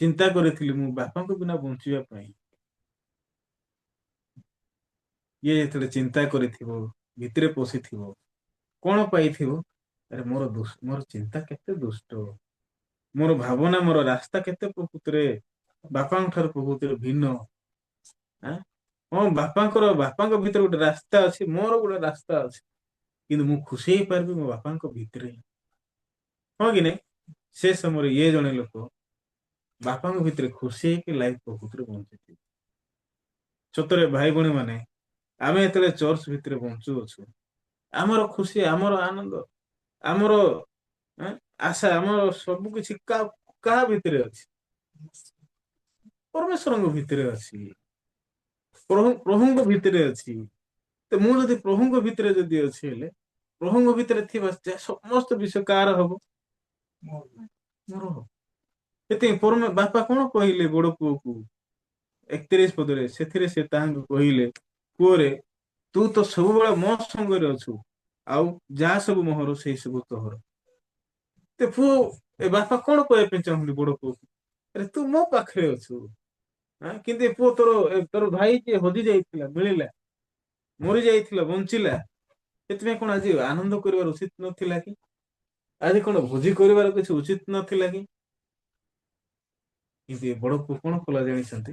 ଚିନ୍ତା କରିଥିଲି ମୁଁ ବାପାଙ୍କ ବିନା ବଞ୍ଚିବା ପାଇଁ। ଇଏ ଯେତେବେଳେ ଚିନ୍ତା କରିଥିବ ଭିତରେ ପଶିଥିବ କଣ ପାଇଥିବ ଆରେ ମୋର ଚିନ୍ତା କେତେ ଦୁଷ୍ଟ। ମୋର ଭାବନା ମୋର ରାସ୍ତା କେତେ ପ୍ରକୃତରେ ବାପାଙ୍କ ଠାରୁ ପ୍ରକୃତରେ ଭିନ୍ନ। ହଁ ବାପାଙ୍କ ଭିତରେ ଗୋଟେ ରାସ୍ତା ଅଛି ମୋର ଗୋଟେ ରାସ୍ତା ଅଛି। କିନ୍ତୁ ମୁଁ ଖୁସି ହେଇପାରିବି ମୋ ବାପାଙ୍କ ଭିତରେ। ହଁ କି ନାଇଁ? ସେ ସମୟରେ ଇଏ ଜଣେ ଲୋକ ବାପାଙ୍କ ଭିତରେ ଖୁସି ହେଇକି ଲାଇଫ ପ୍ରକୃତରେ ବଞ୍ଚିଥିବ। ସତରେ ଭାଇ ଭଉଣୀ ମାନେ ଆମେ ଯେତେବେଳେ ଚର୍ଚ୍ଚ ଭିତରେ ବଞ୍ଚୁଅଛୁ ଆମର ଖୁସି ଆମର ଆନନ୍ଦ ଆମର ଆଶା ଆମର ସବୁ କିଛି କାହା ଭିତରେ ଅଛି? ପରମେଶ୍ୱରଙ୍କ ଭିତରେ ଅଛି। ପ୍ରଭୁଙ୍କ ଭିତରେ ଅଛି। ତ ମୁଁ ଯଦି ପ୍ରଭୁଙ୍କ ଭିତରେ ଯଦି ଅଛି ହେଲେ ପ୍ରଭୁଙ୍କ ଭିତରେ ଥିବା ସମସ୍ତ ବିଷୟ କାହାର ହବ? ମୋର ହବ। ସେଥିପାଇଁ ବାପା କଣ କହିଲେ ବଡ ପୁଅକୁ 31 ପଦରେ, ସେଥିରେ ସେ ତାହାଙ୍କୁ କହିଲେ, ପୁଅରେ ତୁ ତ ସବୁବେଳେ ମୋ ସଙ୍ଗରେ ଅଛୁ, ଆଉ ଯାହା ସବୁ ମୋହର ସେଇ ସବୁ ତୋହର। ତ ପୁଅ ଏ ବାପା କଣ କହିବା ପାଇଁ ଚାହୁଁନ୍ତି ବଡ ପୁଅକୁ? ଆରେ ତୁ ମୋ ପାଖରେ ଅଛୁ। କିନ୍ତୁ ଏ ପୁଅ ତୋର ଭାଇ ଯିଏ ହଜି ଯାଇଥିଲା ମିଳିଲା, ମରି ଯାଇଥିଲା ବଞ୍ଚିଲା, ସେଥିପାଇଁ କଣ ଆଜି ଆନନ୍ଦ କରିବାର ଉଚିତ ନଥିଲା କି? ଆଜି କଣ ଭୋଜି କରିବାର କିଛି ଉଚିତ ନଥିଲା କି? କିନ୍ତୁ ଏ ବଡ ପୁଅ କଣ କଲା ଜାଣିଛନ୍ତି?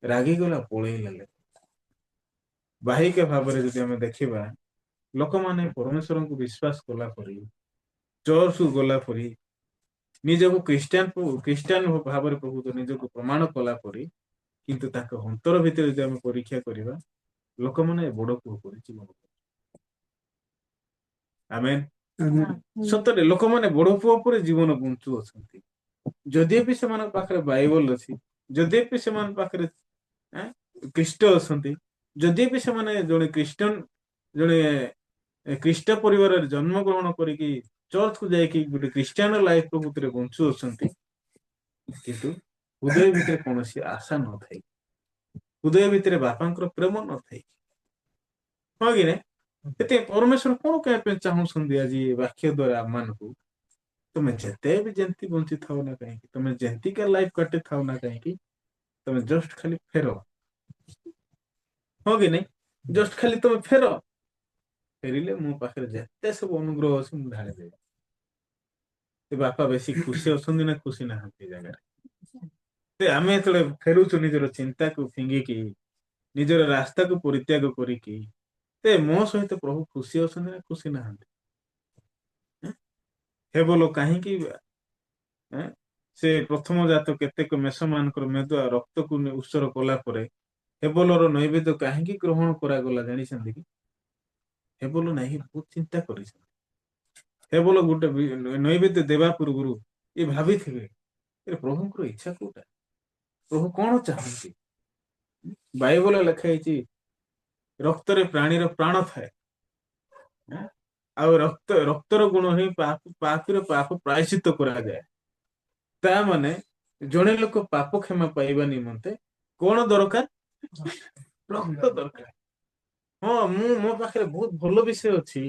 ରାଗିଗଲା, ପଳେଇଲା। ବାହିକା ଭାବରେ ଯଦି ଆମେ ଦେଖିବା, ଲୋକମାନେ ପରମେଶ୍ୱରଙ୍କୁ ବିଶ୍ୱାସ କଲା ପରେ, ଚର୍ଚ୍ଚକୁ ଗଲା ପରେ, ନିଜକୁ ଖ୍ରୀଷ୍ଟିଆନ ଭାବରେ ପ୍ରଭୁ ନିଜକୁ ପ୍ରମାଣ କଲା ପରେ, କିନ୍ତୁ ତାଙ୍କ ଅନ୍ତର ଭିତରେ ଯଦି ଆମେ ପରୀକ୍ଷା କରିବା, ଲୋକମାନେ ବଡ ପୁଅ ପରି ଜୀବନ। ଆମେନ୍। ସତରେ ଲୋକମାନେ ବଡ ପୁଅ ପରେ ଜୀବନ ବଞ୍ଚୁ ଅଛନ୍ତି। ଯଦି ବି ସେମାନଙ୍କ ପାଖରେ ବାଇବଲ ଅଛି, ଯଦି ବି ସେମାନଙ୍କ ପାଖରେ ଖ୍ରୀଷ୍ଟ ଅଛନ୍ତି, ଯଦି ବି ସେମାନେ ଜଣେ ଖ୍ରୀଷ୍ଟିଆନ, ଜଣେ ଖ୍ରୀଷ୍ଟ ପରିବାରରେ ଜନ୍ମ ଗ୍ରହଣ କରିକି ଚର୍ଚ୍ଚକୁ ଯାଇକି ଗୋଟେ ଖ୍ରୀଷ୍ଟିଆନ ଲାଇଫ ପ୍ରକୃତିରେ ବଞ୍ଚୁ ଅଛନ୍ତି, କିନ୍ତୁ ହୃଦୟ ଭିତରେ କୌଣସି ଆଶା ନଥାଏ, ହୃଦୟ ଭିତରେ ବାପାଙ୍କର ପ୍ରେମ ନଥାଏ। ହଁ କି ନାଇଁ? ଏତେ ପରମେଶ୍ୱର କଣ କହିବା ପାଇଁ ଚାହୁଁଛନ୍ତି ଆଜି ଏ ବାକ୍ୟ ଦ୍ଵାରା ଆମମାନଙ୍କୁ? ତମେ ଯେତେ ବି ଯେମିତି ବଞ୍ଚିଥାଉ ନା କାହିଁକି, ତମେ ଯେମିତିକା ଲାଇଫ କାଟିଥାଉ ନା କାହିଁକି, ତମେ ଜଷ୍ଟ ଖାଲି ଫେର। ହଁ କି ନାଇଁ? ଜଷ୍ଟ ଖାଲି ତମେ ଫେର। ଫେରିଲେ ମୋ ପାଖରେ ଯେତେ ସବୁ ଅନୁଗ୍ରହ ଅଛି ମୁଁ ଢାଳିଦେବି। ସେ ବାପା ବେଶୀ ଖୁସି ଅଛନ୍ତି ନା ଖୁସି ନାହାନ୍ତି ଏ ଜାଗାରେ? ଆମେ ଯେତେବେଳେ ଫେରୁଛୁ ନିଜର ଚିନ୍ତାକୁ ଫିଙ୍ଗିକି, ନିଜର ରାସ୍ତାକୁ ପରିତ୍ୟାଗ କରିକି, ମୋ ସହିତ ପ୍ରଭୁ ଖୁସି ଅଛନ୍ତି ନା ଖୁସି ନାହାନ୍ତି? ହେ ବୋଲ କାହିଁକି ସେ ପ୍ରଥମ ଜାତ କେତେକ ମେଷ ମାନଙ୍କର ମେଦୁଆ ରକ୍ତକୁ ଉତ୍ସର କଲା ପରେ ହେବଲର ନୈବେଦ୍ୟ କାହିଁକି ଗ୍ରହଣ କରାଗଲା ଜାଣିଛନ୍ତି କି? ହେବଲ ନାହିଁ ବହୁତ ଚିନ୍ତା କରିଛନ୍ତି। ହେବଲ ଗୋଟେ ନୈବେଦ୍ୟ ଦେବା ପୂର୍ବରୁ ଏ ଭାବିଥିବେ, ପ୍ରଭୁଙ୍କର ଇଚ୍ଛା କୋଉଟା, ପ୍ରଭୁ କଣ ଚାହାନ୍ତି? ବାଇବଲରେ ଲେଖା ହେଇଛି, ରକ୍ତରେ ପ୍ରାଣୀର ପ୍ରାଣ ଥାଏ, ଆଉ ରକ୍ତର ଗୁଣ ହିଁ ପାପର ପାପ ପ୍ରାୟଶ୍ଚିତ କରାଯାଏ। ତା ମାନେ ଜଣେ ଲୋକ ପାପ କ୍ଷମା ପାଇବା ନିମନ୍ତେ କଣ ଦରକାର? ରକ୍ତ ଦରକାର। ହଁ, ମୋ ପାଖରେ ବହୁତ ଭଲ ବିଷୟ ଅଛି,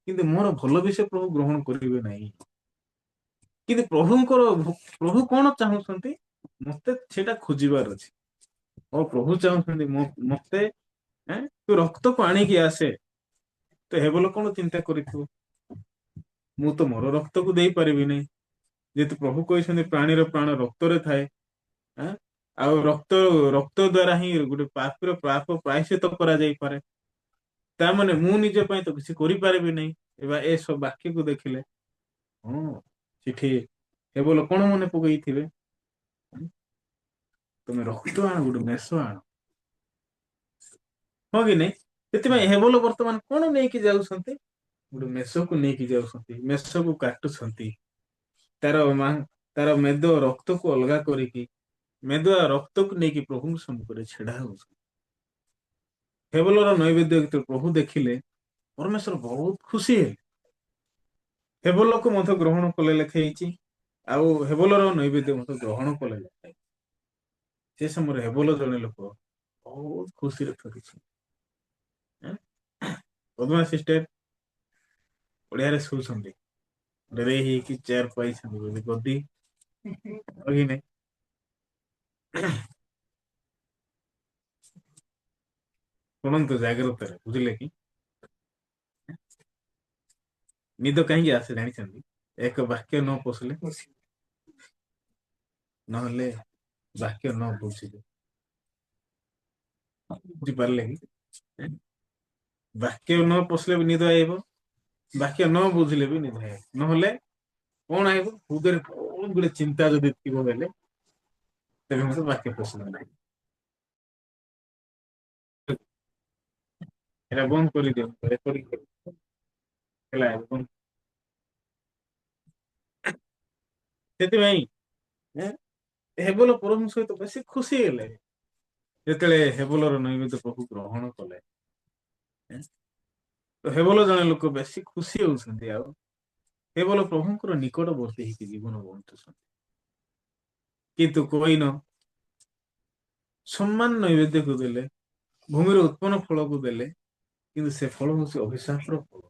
କିନ୍ତୁ ମୋର ଭଲ ବିଷୟ ପ୍ରଭୁ ଗ୍ରହଣ କରିବେ ନାହିଁ। କିନ୍ତୁ ପ୍ରଭୁ କଣ ଚାହୁଁଛନ୍ତି? ମତେ ସେଇଟା ଖୋଜିବାର ଅଛି। ଓ ପ୍ରଭୁ ଚାହୁଁଛନ୍ତି ମତେ ତୁ ରକ୍ତକୁ ଆଣିକି ଆସେ। ତ ହେବଲ କଣ ଚିନ୍ତା କରିଥିବ? ମୁଁ ତ ମୋର ରକ୍ତକୁ ଦେଇପାରିବି ନାହିଁ, ଯେହେତୁ ପ୍ରଭୁ କହିଛନ୍ତି ପ୍ରାଣୀର ପ୍ରାଣ ରକ୍ତରେ ଥାଏ। ଆଉ ରକ୍ତ ଦ୍ଵାରା ହିଁ ଗୋଟେ ପାପର ପାପ ପ୍ରାୟଶ୍ଚିତ କରାଯାଇପାରେ। ତା ମାନେ ମୁଁ ନିଜ ପାଇଁ ତ କିଛି କରିପାରିବି ନାହିଁ। ଏସବୁ ବାକ୍ୟକୁ ଦେଖିଲେ ହଁ, ସେଠି ହେବଲ କଣ ମନେ ପକେଇଥିବେ? ତମେ ରକ୍ତ ଆଣ, ଗୋଟେ ମେଷ ଆଣ। ହଁ କି ନାଇଁ? ସେଥିପାଇଁ ହେବଲ ବର୍ତ୍ତମାନ କଣ ନେଇକି ଯାଉଛନ୍ତି? ଗୋଟେ ମେଷକୁ ନେଇକି ଯାଉଛନ୍ତି, ମେଷକୁ କାଟୁଛନ୍ତି, ତାର ମେଦ ରକ୍ତକୁ ଅଲଗା କରିକି ମେଦୁଆ ରକ୍ତକୁ ନେଇକି ପ୍ରଭୁଙ୍କ ସମ୍ମୁଖରେ ଛିଡା ହଉଛନ୍ତି। ହେବଲର ନୈବେଦ୍ୟ ଯେତେବେଳେ ପ୍ରଭୁ ଦେଖିଲେ, ପରମେଶ୍ୱର ବହୁତ ଖୁସି ହେଲେ। ହେବଲକୁ ମଧ୍ୟ ଗ୍ରହଣ କଲେ ଲେଖା ହେଇଛି, ଆଉ ହେବଲର ନୈବେଦ୍ୟ ମଧ୍ୟ ଗ୍ରହଣ କଲେ ଲେଖା ହେଇଛି। ସେ ସମୟରେ ହେବଲ ଜଣେ ଲୋକ ବହୁତ ଖୁସିରେ ଫେରୁଛି। ପଦ୍ମା ସିଷ୍ଟର ପଡିଆରେ ଶୋଉଛନ୍ତି, ଡେରେଇ ହେଇକି ଚେୟାର ପାଇଛନ୍ତି ବୋଲି ଗଦି ନାଇଁ। ଶୁଣନ୍ତୁ ଜାଗ୍ରତରେ, ବୁଝିଲେ କି? ନିଦ କାହିଁକି ଆସେ ଜାଣିଛନ୍ତି? ଏକ ବାକ୍ୟ ନ ପଶିଲେ, ନହେଲେ ବାକ୍ୟ ନ ବୁଝିଲେ। ବୁଝିପାରିଲେ କି? ବାକ୍ୟ ନ ପଶିଲେ ବି ନିଦ ଆଇବ, ବାକ୍ୟ ନ ବୁଝିଲେ ବି ନିଦ ଆଇବ। ନହେଲେ କଣ ଆଇବ? ହୃଦୟରେ ବହୁତ ଗୁଡେ ଚିନ୍ତା ଯଦି ଥିବ ବେଲେ, ତେବେ ମଧ୍ୟ ବାକ୍ୟ ପଶିବ ନାହିଁ। ଏଟା ବନ୍ଦ କରିଦିଅନ୍ତୁ, ରେକର୍ଡିଂ ହେଲା। ସେଥିପାଇଁ ହେବଲ ପ୍ରଭୁଙ୍କ ସହିତ ବେଶୀ ଖୁସି ହେଲେ ଯେତେବେଳେ ହେବଲର ନୈବେଦ୍ୟ ପ୍ରଭୁ ଗ୍ରହଣ କଲେ। ତ ହେବଲ ଜଣେ ଲୋକ ବେଶୀ ଖୁସି ହଉଛନ୍ତି ଆଉ ହେବଲ ପ୍ରଭୁଙ୍କର ନିକଟବର୍ତ୍ତୀ ହେଇକି ଜୀବନ ବଞ୍ଚୁଛନ୍ତି। କିନ୍ତୁ କହିନ ସମ୍ମାନ ନୈବେଦ୍ୟକୁ ଦେଲେ, ଭୂମିର ଉତ୍ପନ୍ନ ଫଳକୁ ଦେଲେ, କିନ୍ତୁ ସେ ଫଳ ହଉଛି ଅଭିଶାପର ଫଳ।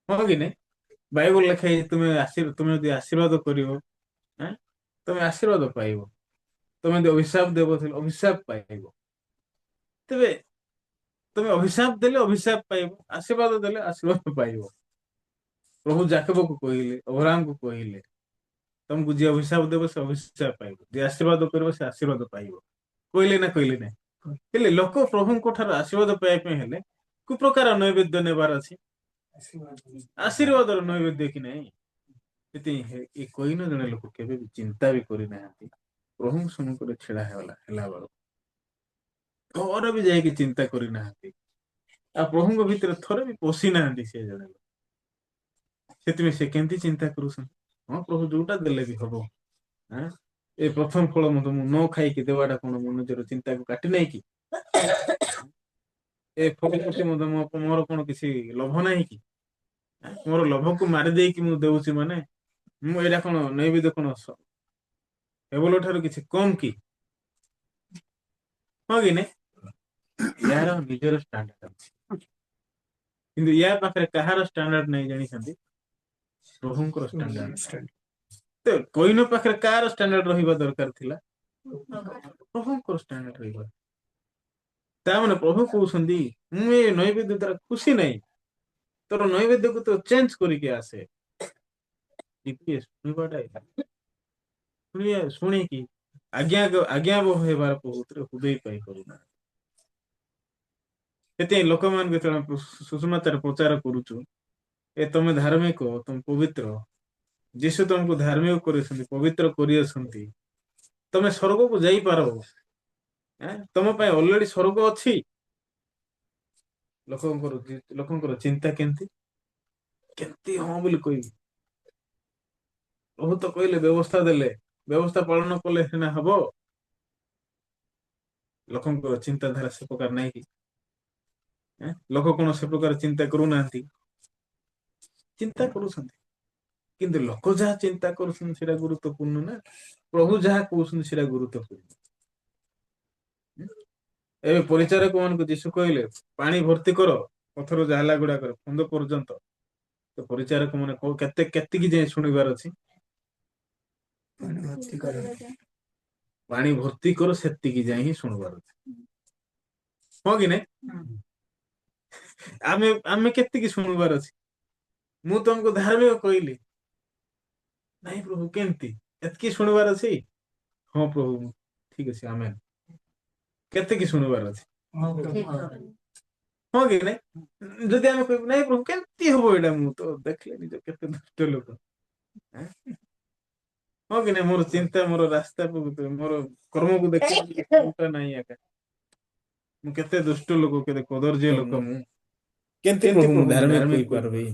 ହଁ କି ନାଇଁ? ବାଇବଲ ଲେଖା ହେଇଛି ତୁମେ ଯଦି ଆଶୀର୍ବାଦ କରିବ, ତମେ ଆଶୀର୍ବାଦ ପାଇବ। ତମେ ଯଦି ଅଭିଶାପ ଦେବ ଅଭିଶାପ ପାଇବ। ତେବେ ତମେ ଅଭିଶାପ ଦେଲେ ଅଭିଶାପ ପାଇବ, ଆଶୀର୍ବାଦ ଦେଲେ ଆଶୀର୍ବାଦ ପାଇବ। ପ୍ରଭୁ ଯାକବକୁ କହିଲେ, ଅବ୍ରାହ୍ମକୁ କହିଲେ, ତମକୁ ଯିଏ ଅଭିଶାପ ଦେବ ସେ ଅଭିଶାପ ପାଇବ, ଯିଏ ଆଶୀର୍ବାଦ କରିବ ସେ ଆଶୀର୍ବାଦ ପାଇବ। କହିଲେ ନା କହିଲେ ନାହିଁ? ହେଲେ ଲୋକ ପ୍ରଭୁଙ୍କ ଠାରୁ ଆଶୀର୍ବାଦ ପାଇବା ପାଇଁ ହେଲେ କୁ ପ୍ରକାର ନୈବେଦ୍ୟ ନେବାର ଅଛି? ଆଶୀର୍ବାଦର ନୈବେଦ୍ୟ କି ନାହିଁ? ଏ କହିନ ଜଣେ ଲୋକ କେବେ ବି ଚିନ୍ତା ବି କରିନାହାନ୍ତି ପ୍ରଭୁଙ୍କ ସମ୍ମୁଖରେ ଛିଡା ହେଲା ବେଳକୁ ଥରେ ବି ଯାଇକି ଚିନ୍ତା କରିନାହାନ୍ତି, ଆଉ ପ୍ରଭୁଙ୍କ ଭିତରେ ଥରେ ବି ପଶି ନାହାନ୍ତି ସେ ଜଣେ ଲୋକ। ସେଥିପାଇଁ ସେ କେମିତି ଚିନ୍ତା କରୁଛନ୍ତି, ହଁ ପ୍ରଭୁ ଯୋଉଟା ଦେଲେ ବି ହବ। ଏ ପ୍ରଥମ ଫଳ ମୁଁ ନ ଖାଇକି ଦେବାଟା କଣ ମୋ ନିଜର ଚିନ୍ତାକୁ କାଟି ନାହିଁ କି? ଏ ଫଳ ପ୍ରତି ମୋର କଣ କିଛି ଲୋଭ ନାହିଁ କି? ମୋର ଲୋଭକୁ ମାରି ଦେଇକି ମୁଁ ଦଉଛି, ମାନେ ମୁଁ ଏଇଟା କଣ ନୈବେଦ୍ୟ କଣ ହେବଲ ଠାରୁ କିଛି କମ୍ କି? ହଁ କି ନାଇଁ? ୟାର ନିଜର ଷ୍ଟାଣ୍ଡାର୍ଡ ଅଛି, କିନ୍ତୁ ୟା ପାଖରେ କାହାର ଷ୍ଟାଣ୍ଡାର୍ଡ ନାହିଁ ଜାଣିଛନ୍ତି? ପ୍ରଭୁଙ୍କର ଷ୍ଟାଣ୍ଡାର୍ଡ। ତ କହିନ ପାଖରେ କାହାର ଷ୍ଟାଣ୍ଡାର୍ଡ ରହିବା ଦରକାର ଥିଲା? ପ୍ରଭୁଙ୍କର ଷ୍ଟାଣ୍ଡାର୍ଡ ରହିବା। ତାମାନେ ପ୍ରଭୁ କହୁଛନ୍ତି ମୁଁ ଏ ନୈବେଦ୍ୟ ଦ୍ୱାରା ଖୁସି ନାହିଁ, ତୋର ନୈବେଦ୍ୟକୁ ତ ଚେଞ୍ଜ କରିକି ଆସେ। ଶୁଣିକି ଆଜ୍ଞା ବହ ହେବାର କହୁଥିଲେ ହୃଦୟ ପାଇ କରୁନା। ସେଥିପାଇଁ ଲୋକମାନଙ୍କୁ ଯେତେବେଳେ ସୁଷମାଚାର ପ୍ରଚାର କରୁଛୁ, ଏ ତମେ ଧାର୍ମିକ, ତମେ ପବିତ୍ର, ଯୀଶୁ ତମକୁ ଧାର୍ମିକ କରିଛନ୍ତି, ପବିତ୍ର କରିଅଛନ୍ତି, ତମେ ସ୍ୱର୍ଗକୁ ଯାଇପାର, ତମ ପାଇଁ ଅଲରେଡି ସ୍ୱର୍ଗ ଅଛି। ଲୋକଙ୍କର ଚିନ୍ତା କେମିତି ହଁ ବୋଲି କହିବି। ପ୍ରଭୁ ତ କହିଲେ, ବ୍ୟବସ୍ଥା ଦେଲେ, ବ୍ୟବସ୍ଥା ପାଳନ କଲେ ସିନା ହବ। ଲୋକଙ୍କର ଚିନ୍ତାଧାରା ସେ ପ୍ରକାର ନାହିଁ କି? ଲୋକ କଣ ସେ ପ୍ରକାର ଚିନ୍ତା କରୁନାହାନ୍ତି? ଚିନ୍ତା କରୁଛନ୍ତି, କିନ୍ତୁ ଲୋକ ଯାହା ଚିନ୍ତା କରୁଛନ୍ତି ସେଇଟା ଗୁରୁତ୍ୱପୂର୍ଣ୍ଣ ନା ପ୍ରଭୁ ଯାହା କହୁଛନ୍ତି ସେଇଟା ଗୁରୁତ୍ୱପୂର୍ଣ୍ଣ। ଏବେ ପରିଚାରକ ମାନଙ୍କୁ ଯୀଶୁ କହିଲେ ପାଣି ଭର୍ତ୍ତି କର ପଥର ଜାହାଲା ଗୁଡାକରେ କୁନ୍ଦ ପର୍ଯ୍ୟନ୍ତ। ତ ପରିଚାରକ ମାନେ କେତିକି ଯାଇ ଶୁଣିବାର ଅଛି? ପାଣି ଭର୍ତ୍ତି କର ସେତିକି ଯାଇ ହିଁ ଶୁଣିବାର ଅଛି, ହଁ କି ନାଇଁ? ଆମେ କେତିକି ଶୁଣିବାର ଅଛି? ମୁଁ ତମକୁ ଧାର୍ମିକ କହିଲି, ନାଇଁ ପ୍ରଭୁ କେମିତି ଏତିକି ଶୁଣିବାର ଅଛି? ହଁ ପ୍ରଭୁ ଠିକ ଅଛି, ଆମେନ। କେତିକି ଶୁଣିବାର ଅଛି? ହଁ କି ନାଇଁ? ଯଦି ଆମେ କହିବୁ ନାଇଁ ପ୍ରଭୁ କେମିତି ହବ ଏଇଟା, ମୁଁ ତ ଦେଖିଲେନି ଯେ କେତେ ଦୁଷ୍ଟ ଲୋକ। ହଁ କି ନାଇଁ? ମୋର ଚିନ୍ତା, ମୋର ରାସ୍ତା, ମୋର କର୍ମକୁ ଦେଖି ନାହିଁ ଆକା। ମୁଁ କେତେ ଦୁଷ୍ଟ ଲୋକ, କେତେ କଦର୍ଯ୍ୟ ଲୋକ, ମୁଁ କେମିତି ପ୍ରଭୁଙ୍କୁ ଧାର୍ମିକ କହିପାରିବି?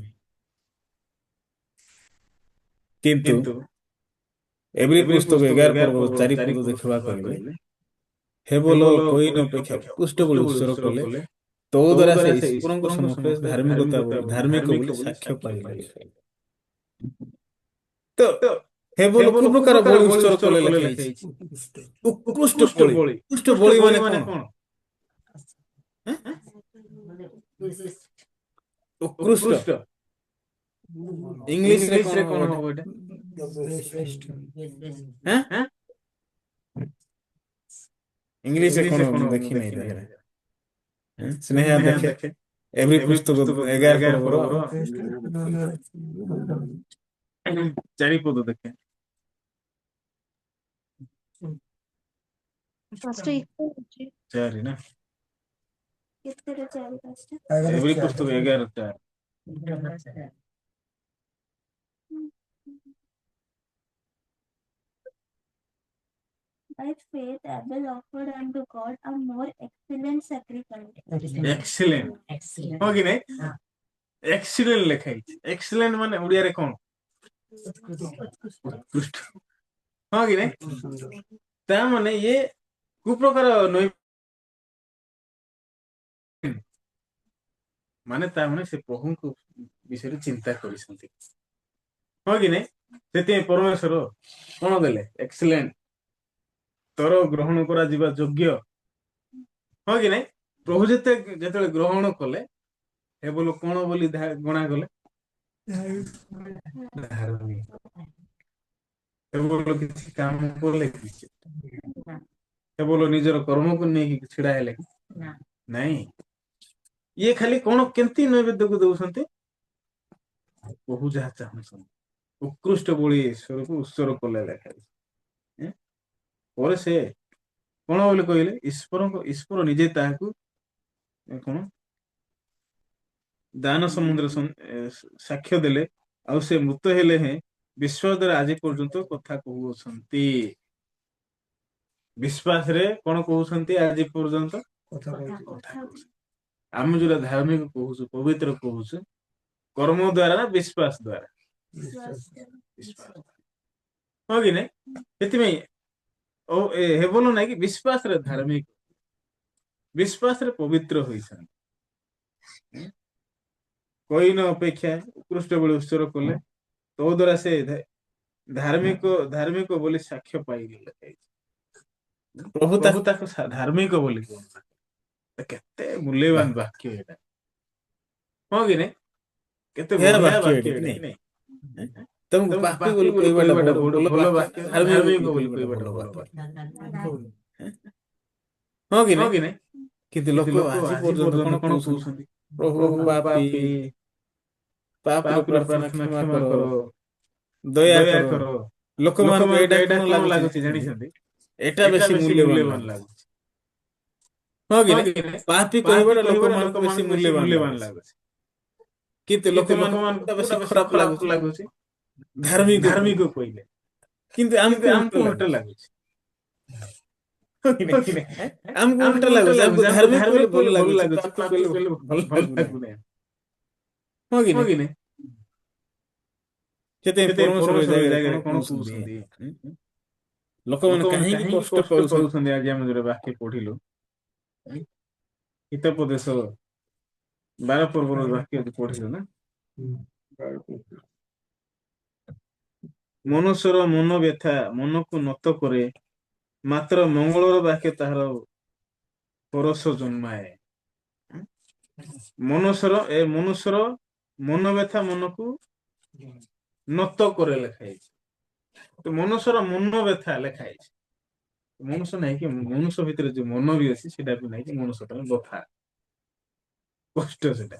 କିନ୍ତୁ ଏଭ୍ରି ପୁସ୍ତକ 11 ପର୍ବର 4 ପଦ ଦେଖିବାକୁ ଗଲେ ହେବଲ କଇନ ଅପେକ୍ଷା ଉତ୍କୃଷ୍ଟ ବୋଲି ଈଶ୍ୱର କଲେ, ତୋ ଦ୍ୱାରା ସେ ଈଶ୍ୱରଙ୍କ ସମ୍ମୁଖରେ ଧାର୍ମିକ ବୋଲି ସାକ୍ଷ୍ୟ ପାଇଲେ। ତ ହେବଲ କୋଉ ପ୍ରକାର ବଳି ଈଶ୍ୱର କଲେ ଲେଖା ହେଇଛି? ଉତ୍କୃଷ୍ଟ ବଳି। ଉତ୍କୃଷ୍ଟ ବଳି ମାନେ କଣ? ଉତ୍କୃଷ୍ଟ ଇଂଲିଶରେ କଣ ହବ ଏଇଟା? ଇଂଲିଶରେ କଣ ହବ ମୁଁ ଦେଖି ନାହିଁ। ସ୍ନେହା ଦେଖେ ଏଭ୍ରି ପୁସ୍ତକ 11 ପର୍ବର 4 ପଦ ଦେଖେ। ଫାଷ୍ଟ ଇକୋ ହଉଛି। 4 ନା? କେତେରେ 4 5ଟା? ଏଭ୍ରି ପୁସ୍ତକ 11:4। By faith, Abel offered unto God a more excellent sacrifice. Excellent, ହଁ କି ନାଇଁ? ଏକ୍ସିଲେଣ୍ଟ ଲେଖା ହେଇଛି। ଏକ୍ସିଲେଣ୍ଟ ମାନେ ଓଡିଆରେ କଣ? ଉତ୍କୃଷ୍ଟ, ହଁ କି ନାଇଁ? ତା ମାନେ ଇଏ କୋଉ ପ୍ରକାର ମାନେ ତାମାନେ ସେ ପ୍ରଭୁଙ୍କ ବିଷୟରେ ଚିନ୍ତା କରିଛନ୍ତି ହଁ କି ନାଇଁ ସେଥିପାଇଁ ପରମେଶ୍ୱର କଣ ଦେଲେ ଏକ୍ସିଲେଣ୍ଟ ତୋର ଗ୍ରହଣ କରାଯିବା ଯୋଗ୍ୟ ହଁ କି ନାଇଁ ପ୍ରଭୁ ଯେତେବେଳେ ଗ୍ରହଣ କଲେ ଏ ବୋଲ କଣ ବୋଲି ଗଣା ଗଲେ ଧାର୍ମିକ କେବଳ କିଛି କାମ କଲେ କିଛି କେବଳ ନିଜର କର୍ମକୁ ନେଇକି ଛିଡା ହେଲେ କି ନାଇଁ ଇଏ ଖାଲି କଣ କେମିତି ନୈବେଦ୍ୟକୁ ଦଉଛନ୍ତି ପ୍ରଭୁ ଯାହା ଚାହୁଁଛନ୍ତି ଉତ୍କୃଷ୍ଟ ବଳି ଈଶ୍ୱରକୁ ଉତ୍ସର୍ଗ କଲେ ଲେଖାଯାଇଛି ପରେ ସେ କଣ ବୋଲି କହିଲେ ଈଶ୍ୱର ନିଜେ ତାହାକୁ କଣ ଦାନ ସମୁଦ୍ର ସାକ୍ଷ୍ୟ ଦେଲେ ଆଉ ସେ ମୃତ ହେଲେ ହେଁ ବିଶ୍ୱାସ ଦ୍ୱାରା ଆଜି ପର୍ଯ୍ୟନ୍ତ କଥା କହୁଅଛନ୍ତି ବିଶ୍ୱାସରେ କଣ କହୁଛନ୍ତି ଆଜି ପର୍ଯ୍ୟନ୍ତ କଥା କହୁଛନ୍ତି ଆମେ ଯୋଉଟା ଧାର୍ମିକ କହୁଛୁ ପବିତ୍ର କହୁଛୁ କର୍ମ ଦ୍ଵାରା ନା ବିଶ୍ୱାସ ଦ୍ଵାରା ହଁ କି ନାଇଁ ସେଥିପାଇଁ ହେବଲ ନାଇଁ କି ବିଶ୍ୱାସରେ ଧାର୍ମିକ ବିଶ୍ୱାସରେ ପବିତ୍ର ହୋଇଛନ୍ତି କଇନ ଅପେକ୍ଷା ଉତ୍କୃଷ୍ଟ ବଳି ଉତ୍ସର୍ଗ କଲେ ତୋ ଦ୍ୱାରା ସେ ଧାର୍ମିକ ବୋଲି ସାକ୍ଷ୍ୟ ପାଇଗଲେ ପ୍ରଭୁ ତାକୁ ଧାର୍ମିକ ବୋଲି କୁହନ୍ତି କେତେ ମୂଲ୍ୟବାନ ବାକ୍ୟ ଏଇଟା ହଁ କି ନାଇଁ କେତେ ବଢିଆ ବାକ୍ୟ ଏଇଟା କି ନାଇଁ ତମକୁ ତେଣୁ ପାପୀ ପାପୀ ବୋଲି ବୋଲି କହିବାଟା କହିବାଟା ଭଲ ବାକ୍ୟ ବାକ୍ୟ ନା, ଧାର୍ମିକ ବୋଲି କହିବାଟା କହିବାଟା ଭଲ ଭଲ ବାକ୍ୟ। ବାକ୍ୟ ହଁ କି ନାଇଁ କିନ୍ତୁ କିନ୍ତୁ ଲୋକ ଆଜି ଆଜି ପର୍ଯ୍ୟନ୍ତ କଣ କହୁଛନ୍ତି ପ୍ରଭୁ ପାପୀ ପାପୀର ପ୍ରାର୍ଥନା କ୍ଷମା କର ଦୟା କର ଲୋକମାନଙ୍କୁ ଏଇଟା କଣ ଲାଗୁଛି ଜାଣିଛନ୍ତି ଏଇଟା ବେଶୀ ମୂଲ୍ୟବାନ ଲାଗୁଛି ହଁ କି ନାଇଁ ପାପୀ କହିବାଟା ଲୋକମାନଙ୍କୁ ବେଶୀ ମୂଲ୍ୟବାନ ଲାଗୁଛି କିନ୍ତୁ ଲୋକମାନଙ୍କୁ କୋଉଟା ବେଶୀ ଖରାପ ଲାଗୁଛି ଧାର୍ମିକ କହିଲେ କିନ୍ତୁ ଆମକୁ ଉଲଟା ଲାଗୁଛି ଆମକୁ ଉଲଟା ଲାଗୁଛି ଆମକୁ ଧାର୍ମିକ କହିଲେ ଭଲ ଲାଗୁଛି ପାପୀ କହିଲେ ଭଲ ଲାଗୁନି ହଁ କି ନାଇଁ ସେଥିପାଇଁ ପରମେଶ୍ୱର ଏଇ ଜାଗାରେ କଣ କହୁଛନ୍ତି ଲୋକମାନେ କାହିଁକି କଷ୍ଟ ପାଉଛନ୍ତି ଆଜି ଆମେ ଯୋଉଟା ବାକ୍ୟ ପଢିଲୁ ହିତୋପଦେଶ 12 ପର୍ବର ବାକ୍ୟ ପଢିଲୁ ନା ମନୁଷ୍ୟର ମନ ବ୍ୟଥା ମନକୁ ନତ କରେ ମାତ୍ର ମଙ୍ଗଳର ବାକ୍ୟ ତାହାର ପରଶ ଜନ୍ମାଏ ମନୁଷ୍ୟର ମନ ବ୍ୟଥା ମନକୁ ନତ କରେ ଲେଖା ହେଇଛି ତ ମନୁଷ୍ୟର ମନ ବ୍ୟଥା ଲେଖା ହେଇଛି ମନୁଷ୍ୟ ନାହିଁ କି ମନୁଷ୍ୟ ଭିତରେ ଯୋଉ ମନ ବି ଅଛି ସେଇଟା ବି ନାହିଁ କି ମନୁଷ୍ୟ ପାଇଁ ବଥା କଷ୍ଟ ସେଟା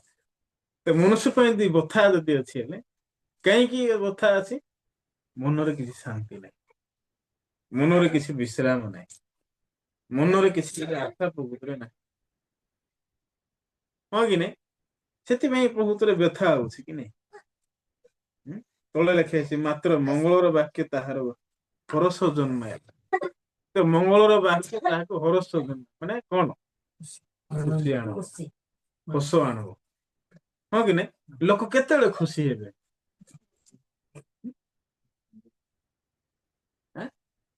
ତ ମନୁଷ୍ୟ ପାଇଁ ଯଦି ବଥା ଯଦି ଅଛି ହେଲେ କାହିଁକି ବଥା ଅଛି ମନରେ କିଛି ଶାନ୍ତି ନାହିଁ ମନରେ କିଛି ବିଶ୍ରାମ ନାହିଁ ମନରେ କିଛି ଆଶା ପ୍ରକୃତିରେ ନାହିଁ ହଁ କି ନାଇଁ ସେଥିପାଇଁ ପ୍ରକୃତରେ ବ୍ୟଥା ହଉଛି କି ନାଇଁ ତଳେ ଲେଖା ହେଇଛି ମାତ୍ର ମଙ୍ଗଳର ବାକ୍ୟ ତାହାର ହରଷ ଜନ୍ମାଏ ତ ମଙ୍ଗଳର ବାକ୍ୟ ତାହାକୁ ହରଷ ଜନ୍ମ ମାନେ କଣ ଖୁସି ଆଣିବ ହସ ଆଣିବ ହଁ କି ନାଇଁ ଲୋକ କେତେବେଳେ ଖୁସି ହେବେ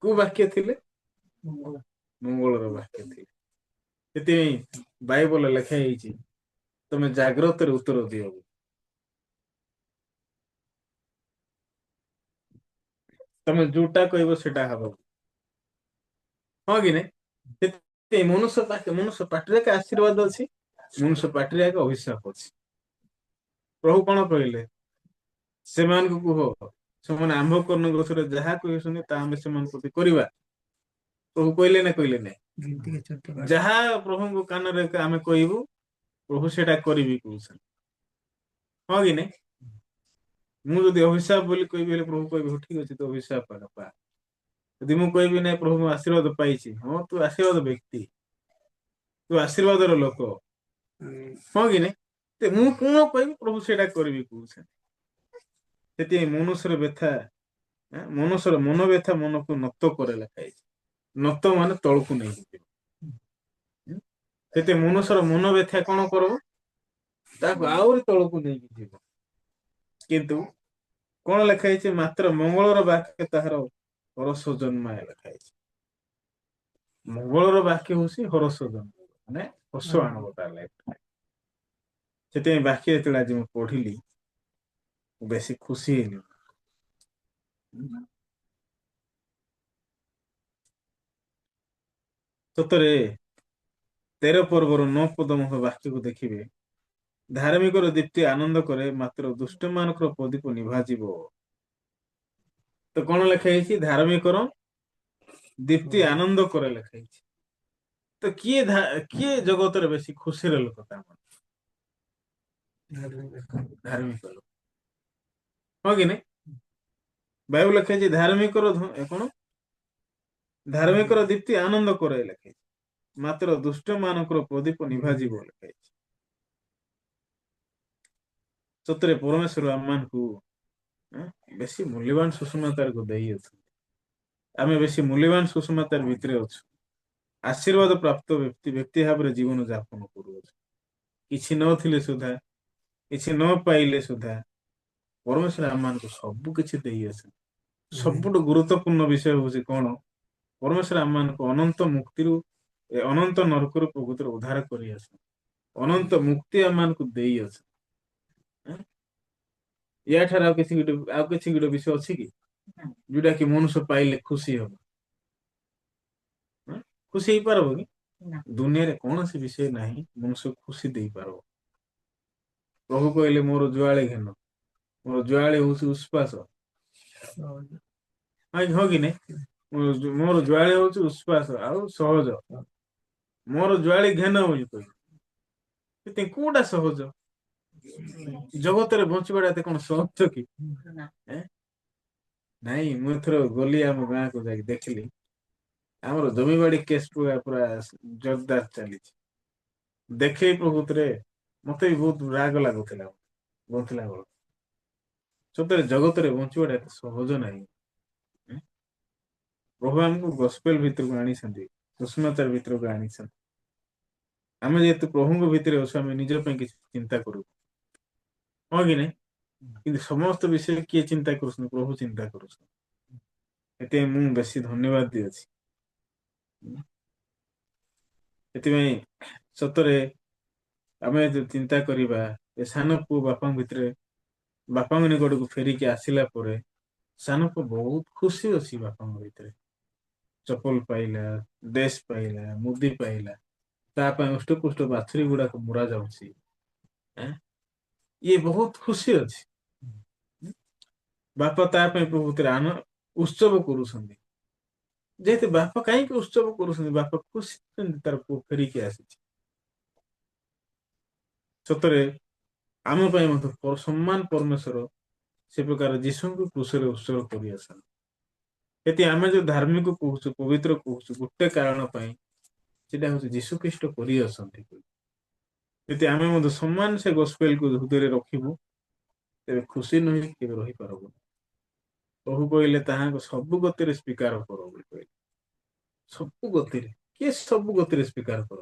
କୋଉ ବାକ୍ୟ ଥିଲେ ମଙ୍ଗଳର ବାକ୍ୟ ଥିଲେ ସେଥିପାଇଁ ବାଇବଲ ଲେଖା ହେଇଛି ତମେ ଜାଗ୍ରତରେ ଉତ୍ତର ଦିଅ ତମେ ଯୋଉଟା କହିବ ସେଟା ହବ ହଁ କି ନାଇଁ ମନୁଷ୍ୟ ପାଟିରେ ଏକ ଆଶୀର୍ବାଦ ଅଛି ମନୁଷ୍ୟ ପାଟିରେ ଏକ ଅଭିଶାପ ଅଛି ପ୍ରଭୁ କଣ କହିଲେ ସେମାନଙ୍କୁ କୁହ ସେମାନେ ଆମ୍ଭ କର୍ଣ୍ଣ ଗଛରେ ଯାହା କହିଛନ୍ତି ତାହା ଆମେ ସେମାନଙ୍କ ପ୍ରତି କରିବା ପ୍ରଭୁ କହିଲେ ନା କହିଲେ ନାଇଁ ଯାହା ପ୍ରଭୁଙ୍କ କାନରେ ଆମେ କହିବୁ ପ୍ରଭୁ ସେଟା କରିବି କହୁଛନ୍ତି ହଁ କି ନାଇଁ ମୁଁ ଯଦି ଅଭିଶାପ ବୋଲି କହିବି ହେଲେ ପ୍ରଭୁ କହିବି ହଉ ଠିକ ଅଛି ତ ଅଭିଶାପ ପା ଯଦି ମୁଁ କହିବି ନାଇଁ ପ୍ରଭୁ ମୁଁ ଆଶୀର୍ବାଦ ପାଇଛି ହଁ ତୁ ଆଶୀର୍ବାଦ ବ୍ୟକ୍ତି ତୁ ଆଶୀର୍ବାଦର ଲୋକ ହଁ କି ନାଇଁ ମୁଁ କଣ କହିବି ପ୍ରଭୁ ସେଇଟା କରିବି କହୁଛନ୍ତି ସେଥିପାଇଁ ମନୁଷ୍ୟର ବ୍ୟଥା ମନୁଷ୍ୟର ମନ ବ୍ୟଥା ମନକୁ ନତ କରେ ଲେଖା ହେଇଛି ନତ ମାନେ ତଳକୁ ନେଇକି ସେଥିପାଇଁ ମନୁଷ୍ୟର ମନ ବ୍ୟଥା କଣ କରିବ ତାକୁ ଆହୁରି ତଳକୁ ନେଇକି ଯିବ କିନ୍ତୁ କଣ ଲେଖା ହେଇଛି ମାତ୍ର ମଙ୍ଗଳର ବାକ୍ୟ ତାହାର ହରଷ ଜନ୍ମାଏ ଲେଖା ହେଇଛି ମଙ୍ଗଳର ବାକ୍ୟ ହଉଛି ହରଷ ଜନ୍ମ ମାନେ ହସ ଆଣିବ ତା ଲାଇଫ ସେଥିପାଇଁ ବାକ୍ୟ ଯେତେବେଳେ ଆଜି ମୁଁ ପଢିଲି ମୁଁ ବେଶୀ ଖୁସି ହେଲି। ସତରେ 13 ପର୍ବର 9 ପଦ ମୁହ ବାକ୍ୟକୁ ଦେଖିବେ। ଧାର୍ମିକର ଦୀପ୍ତି ଆନନ୍ଦ କରେ, ମାତ୍ର ଦୁଷ୍ଟ ମାନଙ୍କର ପ୍ରଦୀପ ନିଭାଯିବ। ତ କଣ ଲେଖା ହେଇଛି? ଧାର୍ମିକର ଦୀପ୍ତି ଆନନ୍ଦ କରେ ଲେଖା ହେଇଛି। ତ କିଏ ଜଗତରେ ବେଶୀ ଖୁସିର ଲୋକ? ତା ଧାର୍ମିକ ଲୋକ, ହଁ କି ନାଇଁ? ବାଇବଲ ଲେଖା ହେଇଛି କଣ? ଧାର୍ମିକର ଦୀପ୍ତି ଆନନ୍ଦ କରେ ଲେଖା ହେଇଛି, ମାତ୍ର ଦୁଷ୍ଟ ମାନଙ୍କର ପ୍ରଦୀପ ନିଭାଯିବ ଲେଖା ହେଇଛି। ସତରେ ପରମେଶ୍ୱର ଆମମାନଙ୍କୁ ବେଶୀ ମୂଲ୍ୟବାନ ସୁଷମାତାକୁ ଦେଇଅଛୁ। ଆମେ ବେଶୀ ମୂଲ୍ୟବାନ ସୁଷମାତାର ଭିତରେ ଅଛୁ। ଆଶୀର୍ବାଦ ପ୍ରାପ୍ତ ବ୍ୟକ୍ତି ଭାବରେ ଜୀବନ ଯାପନ କରୁଅଛୁ। କିଛି ନଥିଲେ ସୁଦ୍ଧା, କିଛି ନ ପାଇଲେ ସୁଦ୍ଧା ପରମେଶ୍ୱର ଆମମାନଙ୍କୁ ସବୁ କିଛି ଦେଇଅଛନ୍ତି। ସବୁଠୁ ଗୁରୁତ୍ୱପୂର୍ଣ୍ଣ ବିଷୟ ହଉଛି କଣ? ପରମେଶ୍ୱର ଆମମାନଙ୍କୁ ଅନନ୍ତ ମୁକ୍ତିରୁ, ଅନନ୍ତ ନରକରୁ ପ୍ରକୃତରେ ଉଦ୍ଧାର କରିଆସେ। ଅନନ୍ତ ମୁକ୍ତି ଆମମାନଙ୍କୁ ଦେଇଅଛି। ୟା ଠାରେ ଆଉ କିଛି ଗୋଟେ ବିଷୟ ଅଛି କି ଯୋଉଟା କି ମନୁଷ୍ୟ ପାଇଲେ ଖୁସି ହବ? ଖୁସି ହେଇପାରିବ କି? ଦୁନିଆରେ କୌଣସି ବିଷୟ ନାହିଁ ମନୁଷ୍ୟ ଖୁସି ଦେଇପାରିବ। ପ୍ରଭୁ କହିଲେ ମୋର ଜୁଆଳି ଘେନ, ମୋର ଜୁଆଳି ହଉଛି ଉଶ୍ୱାସ। ହଁ କି ନାଇଁ? ମୋର ଜୁଆଳି ହଉଛି ଉଶ୍ୱାସ ଆଉ ସହଜ। ମୋର ଜୁଆଳି ଘେନ ବୋଲି କହିଲେ କୋଉଟା ସହଜ? ଜଗତରେ ବଞ୍ଚିବାଟା ଏତେ କଣ ସହଜ କି? ନାଇଁ, ମୁଁ ଏଥର ଗଲି ଆମ ଗାଁକୁ, ଯାଇକି ଦେଖିଲି ଆମର ଜମିବାଡି କେସ୍ ପୁରା ଜୋରଦାର ଚାଲିଛି। ଦେଖେଇ ପ୍ରକୃତରେ ମତେ ବି ବହୁତ ରାଗ ଲାଗୁଥିଲା ବଞ୍ଚିଲା ବେଳକୁ। ସତରେ ଜଗତରେ ବଞ୍ଚିବାଟା ଏତେ ସହଜ ନାହିଁ। ପ୍ରଭୁ ଆମକୁ ଗସ୍ପେଲ ଭିତରକୁ ଆଣିଛନ୍ତି, ସୁସ୍ମାତାର ଭିତରକୁ ଆଣିଛନ୍ତି। ଆମେ ଯେହେତୁ ପ୍ରଭୁଙ୍କ ଭିତରେ ଅଛୁ, ଆମେ ନିଜ ପାଇଁ କିଛି ଚିନ୍ତା କରୁ, ହଁ କି ନାଇଁ? କିନ୍ତୁ ସମସ୍ତ ବିଷୟରେ କିଏ ଚିନ୍ତା କରୁଛନ୍ତି? ପ୍ରଭୁ ଚିନ୍ତା କରୁଛନ୍ତି। ସେଥିପାଇଁ ମୁଁ ବେଶୀ ଧନ୍ୟବାଦ ଦିଅଛି। ସେଥିପାଇଁ ସତରେ ଆମେ ଯଦି ଚିନ୍ତା କରିବା, ଏ ସାନ ପୁଅ ବାପାଙ୍କ ଭିତରେ, ବାପାଙ୍କ ନିକଟକୁ ଫେରିକି ଆସିଲା ପରେ ସାନ ପୁଅ ବହୁତ ଖୁସି ଅଛି। ବାପାଙ୍କ ଭିତରେ ଚପଲ ପାଇଲା, ଡ୍ରେସ୍ ପାଇଲା, ମୁଦି ପାଇଲା, ତା ପାଇଁ ହୃଷ୍ଟପୃଷ୍ଟ ବାଛୁରୀ ଗୁଡାକ ମରା ଯାଉଛି। ଇଏ ବହୁତ ଖୁସି ଅଛି। ବାପା ତା ପାଇଁ ପ୍ରଭୃତିରେ ଉତ୍ସବ କରୁଛନ୍ତି। ଯେହେତୁ ବାପା କାହିଁକି ଉତ୍ସବ କରୁଛନ୍ତି? ବାପା ଖୁସି ତାର ପୁଅ ଫେରିକି ଆସିଛି। ସତରେ ଆମ ପାଇଁ ମଧ୍ୟ ସମ୍ମାନ ପରମେଶ୍ୱର ସେ ପ୍ରକାର ଯୀଶୁଙ୍କୁ କୃଷରେ ଉତ୍ସର୍ଗ କରି ଆସନ୍ତି। ଏଠି ଆମେ ଯୋଉ ଧାର୍ମିକ କହୁଛୁ, ପବିତ୍ର କହୁଛୁ, ଗୋଟେ କାରଣ ପାଇଁ, ସେଟା ହଉଛି ଯୀଶୁ ଖ୍ରୀଷ୍ଟ କରି ଆସନ୍ତି। ଯଦି ଆମେ ମଧ୍ୟ ସମ୍ମାନ ସେ ଗସ୍ପେଲକୁ ହୃଦୟରେ ରଖିବୁ, ତେବେ ଖୁସି ନୁହେଁ କେବେ ରହିପାରିବୁ। ପ୍ରଭୁ କହିଲେ ତାହାଙ୍କ ସବୁ ଗତିରେ ସ୍ୱୀକାର କର ବୋଲି କହିଲେ। ସବୁ ଗତିରେ, କିଏ ସବୁ ଗତିରେ ସ୍ୱୀକାର କର?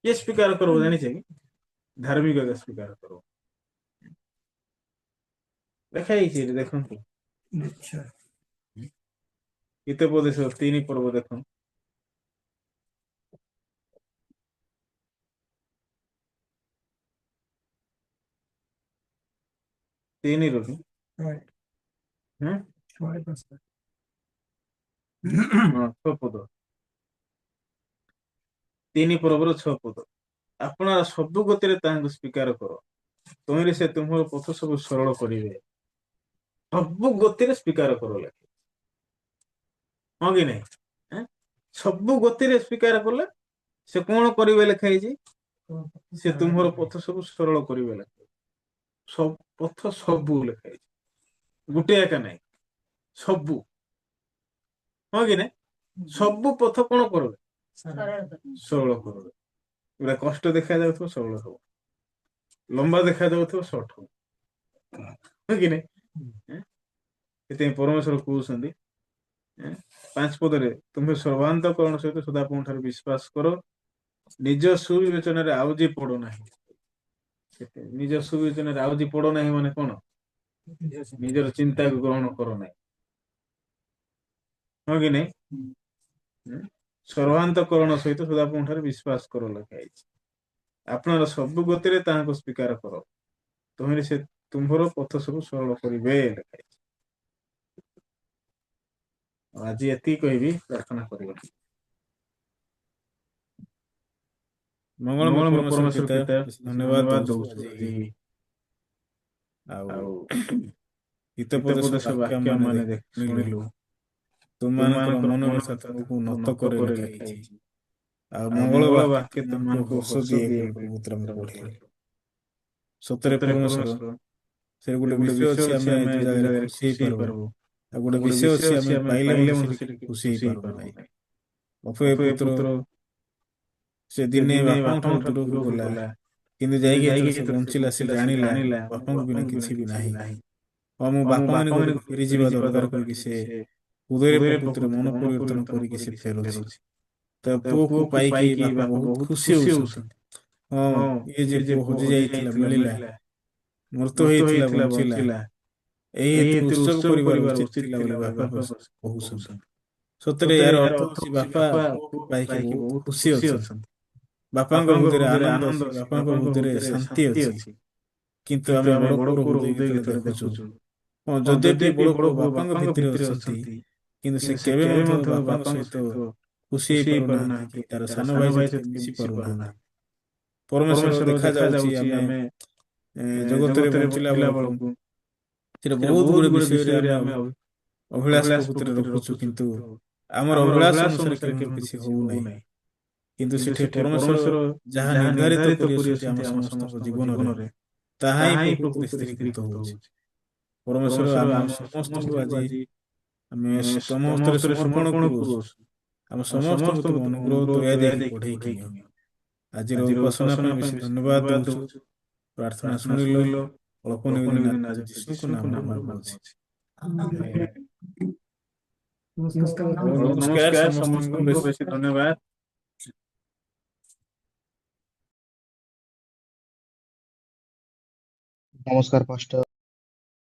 କିଏ ସ୍ୱୀକାର କରିବ ଜାଣିଛେ କି? ଧାର୍ମିକତା ସ୍ୱୀକାର କରିବ। ଲେଖା ହେଇଛି ଏଠି ଦେଖନ୍ତୁ। ହିତୋପଦେଶ 3 ପର୍ବ ଦେଖ। 3 ରୁ ହଁ 6 ପଦ। 3 ପର୍ବର 6 ପଦ। ଆପଣ ସବୁ ଗତିରେ ତାହାଙ୍କୁ ସ୍ୱୀକାର କର, ତହିଁରେ ସେ ତୁମର ପଥ ସବୁ ସରଳ କରିବେ। ସବୁ ଗତିରେ ସ୍ୱୀକାର କର ଲେଖେ, ହଁ କି ନାଇଁ? ସବୁ ଗତିରେ ସ୍ୱୀକାର କଲେ ସେ କଣ କରିବେ ଲେଖା ହେଇଛି? ସେ ତୁମର ପଥ ସବୁ ସରଳ କରିବେ ଲେଖା। ପଥ ସବୁ ଲେଖା ହେଇଛି, ଗୋଟେ ଏକା ନାହିଁ, ସବୁ, ହଁ କି ନାଇଁ? ସବୁ ପଥ କଣ କରିବେ? ସରଳ କରିବେ। ପୁରା କଷ୍ଟ ଦେଖା ଯାଉଥିବ ସରଳ ହବ, ଲମ୍ବା ଦେଖା ଯାଉଥିବ ସର୍ଟ ହବ, ହଁ କି ନାଇଁ? ସେଥିପାଇଁ ପରମେଶ୍ୱର କହୁଛନ୍ତି 5 ପଦରେ, ତୁମେ ସର୍ବାନ୍ତକରଣ ସହିତ ସଦାପ୍ରଭୁଙ୍କ ଠାରୁ ବିଶ୍ୱାସ କର, ନିଜ ସୁବିବେଚନାରେ ଆଉଜି ପଡ ନାହିଁ। ନିଜ ସୁବିବେଚନାରେ ଆଉଜି ପଡ ନାହିଁ ମାନେ କଣ? ନିଜର ଚିନ୍ତାକୁ ଗ୍ରହଣ କର ନାହିଁ, ହଁ କି ନାଇଁ? ସର୍ବାନ୍ତକରଣ ସହିତ ସଦାପ୍ରଭୁଠାରେ ବିଶ୍ୱାସ କର ଲେଖା ହେଇଛି। ଆପଣର ସବୁ ଗତିରେ ତାହାଙ୍କୁ ସ୍ୱୀକାର କର, ତୁମରେ ସେ ତୁମ୍ଭର ପଥ ସବୁ ସରଳ କରିବେ ଲେଖା ହେଇଛି। ଆଜି ଏତିକି କହିବି, ପ୍ରାର୍ଥନା କରିବା। ମଙ୍ଗଳମୟ ମଙ୍ଗଳମୟ ପରମେଶ୍ୱର ପିତା, ଧନ୍ୟବାଦ ଧନ୍ୟବାଦ ଦଉଛୁ ଦଉଛୁ ଆଜି ଆଜି ଆଉ ଆଉ ହିତୋପଦେଶ ହିତୋପଦେଶ ବାକ୍ୟ ବାକ୍ୟ ମାନେ ମାନେ ଶୁଣିଲୁ। ତୁମମାନଙ୍କର ତୁମମାନଙ୍କର ମନ ମନ ବ୍ୟଥା ତୁମକୁ ତୁମକୁ ନତ ନତ କରି କରି ଲେଖା ଲେଖା ହେଇଛି। ହେଇଛି। ଆଉ ଆଉ ମଙ୍ଗଳ ମଙ୍ଗଳ ବାକ୍ୟ ବାକ୍ୟ ତୁମମାନଙ୍କୁ ତୁମମାନଙ୍କୁ ହର୍ଷ ହର୍ଷ ଦିଏ ଦିଏ ବୋଲି ବୋଲି ପବିତ୍ର ଆମେ ପବିତ୍ର ପଢିଲୁ। ପଢିଲୁ। ସତରେ ସତରେ ପରମେଶ୍ୱର, ପରମେଶ୍ୱର, ସେ ସେ ଗୋଟେ ଗୋଟେ ବିଷୟ ବିଷୟ ଅଛି ଅଛି ଆମେ ଆମେ ଯୋଉ ଯୋଉ ଜାଗାରେ ଜାଗାରେ ଖୁସି ଖୁସି ହେଇପାରିବୁ, ହେଇପାରିବୁ, ଆଉ ଆଉ ଗୋଟେ ଗୋଟେ ବିଷୟ ବିଷୟ ଅଛି ଅଛି ଆମେ ଆମେ ପାଇଲେ ପାଇଲେ ମଧ୍ୟ ମଧ୍ୟ ସେଠି ସେଠି ଖୁସି ଖୁସି ହେଇପାରିବୁ ହେଇପାରିବୁ ନାହିଁ। ନାହିଁ। ଅପୟ ଅପୟ ପୁତ୍ର ପୁତ୍ର ସେ ସେ ଦିନେ ଦିନେ ବାପାଙ୍କ ଠାରୁ ବାପାଙ୍କ ଠାରୁ ଦୂରକୁ ଦୂରକୁ ଗଲା, ଗଲା, କିନ୍ତୁ କିନ୍ତୁ ଯାଇକି ଯାଇକି ଯେତେବେଳେ ସେ ଯେତେବେଳେ ସେ ବଞ୍ଚିଲା, ସେ ବଞ୍ଚିଲା, ସେ ଜାଣିଲା ଜାଣିଲା ମୋ ବାପାଙ୍କ ମୋ ବିନା ବାପାଙ୍କ ବିନା କିଛି ବି କିଛି ବି ନାହିଁ। ନାହିଁ। ଆଉ ମୋ ଆଉ ମୋ ବାପା ମାନେ ବାପା ମାନେ ଘରକୁ ଫେରିଯିବା ଫେରିଯିବା ଦରକାର ଦରକାର କରିକି ସେ କରିକି ସେ ହୃଦୟରେ ହୃଦୟରେ ପ୍ରକୃତିରେ ମନ ପ୍ରକୃତିରେ ମନ ପରିବର୍ତ୍ତନ ପରିବର୍ତ୍ତନ କରିକି ସେ କରିକି ସେ ଫେରୁଛି। ଫେରୁଛି। ତ ତ ପୁଅକୁ ପୁଅକୁ ପାଇକି ପାଇକି ବାପା ବାପା ବହୁତ ବହୁତ ଖୁସି ଖୁସି ହଉଛନ୍ତି। ହଉଛନ୍ତି। ହଁ, ହଁ, ଇଏ ଯେ ଇଏ ଯେ ପୁଅ ପୁଅ ହଜି ହଜି ଯାଇଥିଲା ଯାଇଥିଲା ମିଳିଲା, ମିଳିଲା, ମୃତ ମୃତ ହେଇଥିଲା ହେଇଥିଲା ବଞ୍ଚିଲା, ବଞ୍ଚିଲା, ଏହି ଏହି ଏଥିରେ ଏଥିରେ ଉତ୍ସବ ଉତ୍ସବ କରିବାର କରିବାର ଉଚିତ ଉଚିତ ଥିଲା ଥିଲା ବୋଲି ବୋଲି ବାପା ବାପା କହୁଛନ୍ତି। କହୁଛନ୍ତି। ସତରେ ସତରେ ଏହାର ଏହାର ଅର୍ଥ ଅର୍ଥ ହେଉଛି ହଉଛି ବାପା ବାପା ପୁଅକୁ ପୁଅକୁ ପାଇକି ପାଇକି ବହୁତ ବହୁତ ଖୁସି ଖୁସି ଅଛନ୍ତି। ଅଛନ୍ତି। ବାପାଙ୍କ ବାପାଙ୍କ ହୃଦୟରେ ହୃଦୟରେ ଆନନ୍ଦ ଆନନ୍ଦ ଅଛି, ଅଛି, ବାପାଙ୍କ ବାପାଙ୍କ ହୃଦୟରେ ହୃଦୟରେ ଶାନ୍ତି ଶାନ୍ତି ଅଛି। ଅଛି। କିନ୍ତୁ କିନ୍ତୁ ଆମେ ଆମେ ବଡ ବଡ ପୁଅର ପୁଅର ହୃଦୟ ହୃଦୟ ଯେତେବେଳେ ଯେତେବେଳେ ଦେଖୁଛୁ, ଦେଖୁଛୁ, ହଁ, ହଁ ଯଦ୍ୟପି ଯଦ୍ୟପି ବଡ ବଡ ପୁଅ ପୁଅ ବାପାଙ୍କ ବାପାଙ୍କ ଭିତରେ ଭିତରେ ଅଛନ୍ତି, ଅଛନ୍ତି, କିନ୍ତୁ ସେ କିନ୍ତୁ ସେ କେବେ କେବେ ମଧ୍ୟ ମଧ୍ୟ ବାପାଙ୍କ ବାପାଙ୍କ ସହିତ ସହିତ ଖୁସି ଖୁସି ହେଇପାରୁନାହାନ୍ତି କି ହେଇପାରୁନାହାନ୍ତି କି ତାର ତାର ସାନ ସାନ ଭାଇ ଭାଇ ସହିତ ସହିତ ମିଶି ମିଶି ପାରୁନାହାନ୍ତି। ପାରୁନାହାନ୍ତି। ପରମେଶ୍ୱର ପରମେଶ୍ୱର ଦେଖାଯାଉଛି ଦେଖାଯାଉଛି ଆମେ ଆମେ ଜଗତରେ ଜଗତରେ ବଞ୍ଚିଲା ବଞ୍ଚିଲା ବେଳକୁ ବେଳକୁ ସେଟା ସେଟା ବହୁତ ବହୁତ ଗୁଡେ ଗୁଡେ ବିଷୟରେ ଆମେ ବିଷୟରେ ଅଭିଳାଷ ଅଭିଳାଷ ପ୍ରକୃତିରେ ପ୍ରକୃତିରେ ରଖୁଛୁ, ରଖୁଛୁ, କିନ୍ତୁ କିନ୍ତୁ ଆମର ଆମର ଅଭିଳାଷ ଅଭିଳାଷ ଅନୁସାରେ ଅନୁସାରେ କେବେ କେବେ କିଛି କିଛି ହଉନାହିଁ। ହଉନାହିଁ। କିନ୍ତୁ କିନ୍ତୁ ସେଠି ସେଠି ପରମେଶ୍ୱର ପରମେଶ୍ୱର ଯାହା ଯାହା ନିର୍ଦ୍ଧାରିତ ନିର୍ଦ୍ଧାରିତ କରିଅଛନ୍ତି ଆମ କରିଅଛନ୍ତି ଆମ ସମସ୍ତଙ୍କ ସମସ୍ତଙ୍କ ଜୀବନରେ, ଜୀବନରେ, ତାହା ହିଁ ତାହା ହିଁ ପ୍ରକୃତିରେ ପ୍ରକୃତିରେ ସ୍ଥିରୀକୃତ ସ୍ଥିରୀକୃତ ହଉଛି। ହଉଛି। ପରମେଶ୍ୱର ପରମେଶ୍ୱର ଆମ ଆମ ସମସ୍ତଙ୍କୁ ସମସ୍ତଙ୍କୁ ଆଜି ଆଜି ଆମେ ତମ ତମ ହସ୍ତରେ ହସ୍ତରେ ସମର୍ପଣ ସମର୍ପଣ କରୁଅଛୁ। କରୁଅଛୁ। ଆମ ଆମ ସମସ୍ତଙ୍କୁ ତୁମ ସମସ୍ତଙ୍କୁ ତୁମ ଅନୁଗ୍ରହ ଅନୁଗ୍ରହ ଦୟା ଦୟା ଦେଇକି ଦେଇକି ବଢେଇକି ବଢେଇକି ନିଅ। ନିଅ। ଆଜିର ଆଜିର ଉପାସନା ଉପାସନା ପାଇଁ ପାଇଁ ବେଶୀ ବେଶୀ ଧନ୍ୟବାଦ ଧନ୍ୟବାଦ ଦଉଛୁ। ଦଉଛୁ। ପ୍ରାର୍ଥନା ପ୍ରାର୍ଥନା ଶୁଣିଲ, ଶୁଣିଲ, ଅଳ୍ପ ଅଳ୍ପ ନିବେଦନ ନିବେଦନ ନାଥ ନାଥ ଯୀଶୁଙ୍କ ଯୀଶୁଙ୍କ ନାମରେ ନାମରେ ମାଗୁଅଛି। ମାଗୁଅଛି। ହଉ, ନମସ୍କାର ନମସ୍କାର, ସମସ୍ତଙ୍କୁ ସମସ୍ତଙ୍କୁ ବେଶୀ ଧନ୍ୟବାଦ। নমস্কার পাস্টার।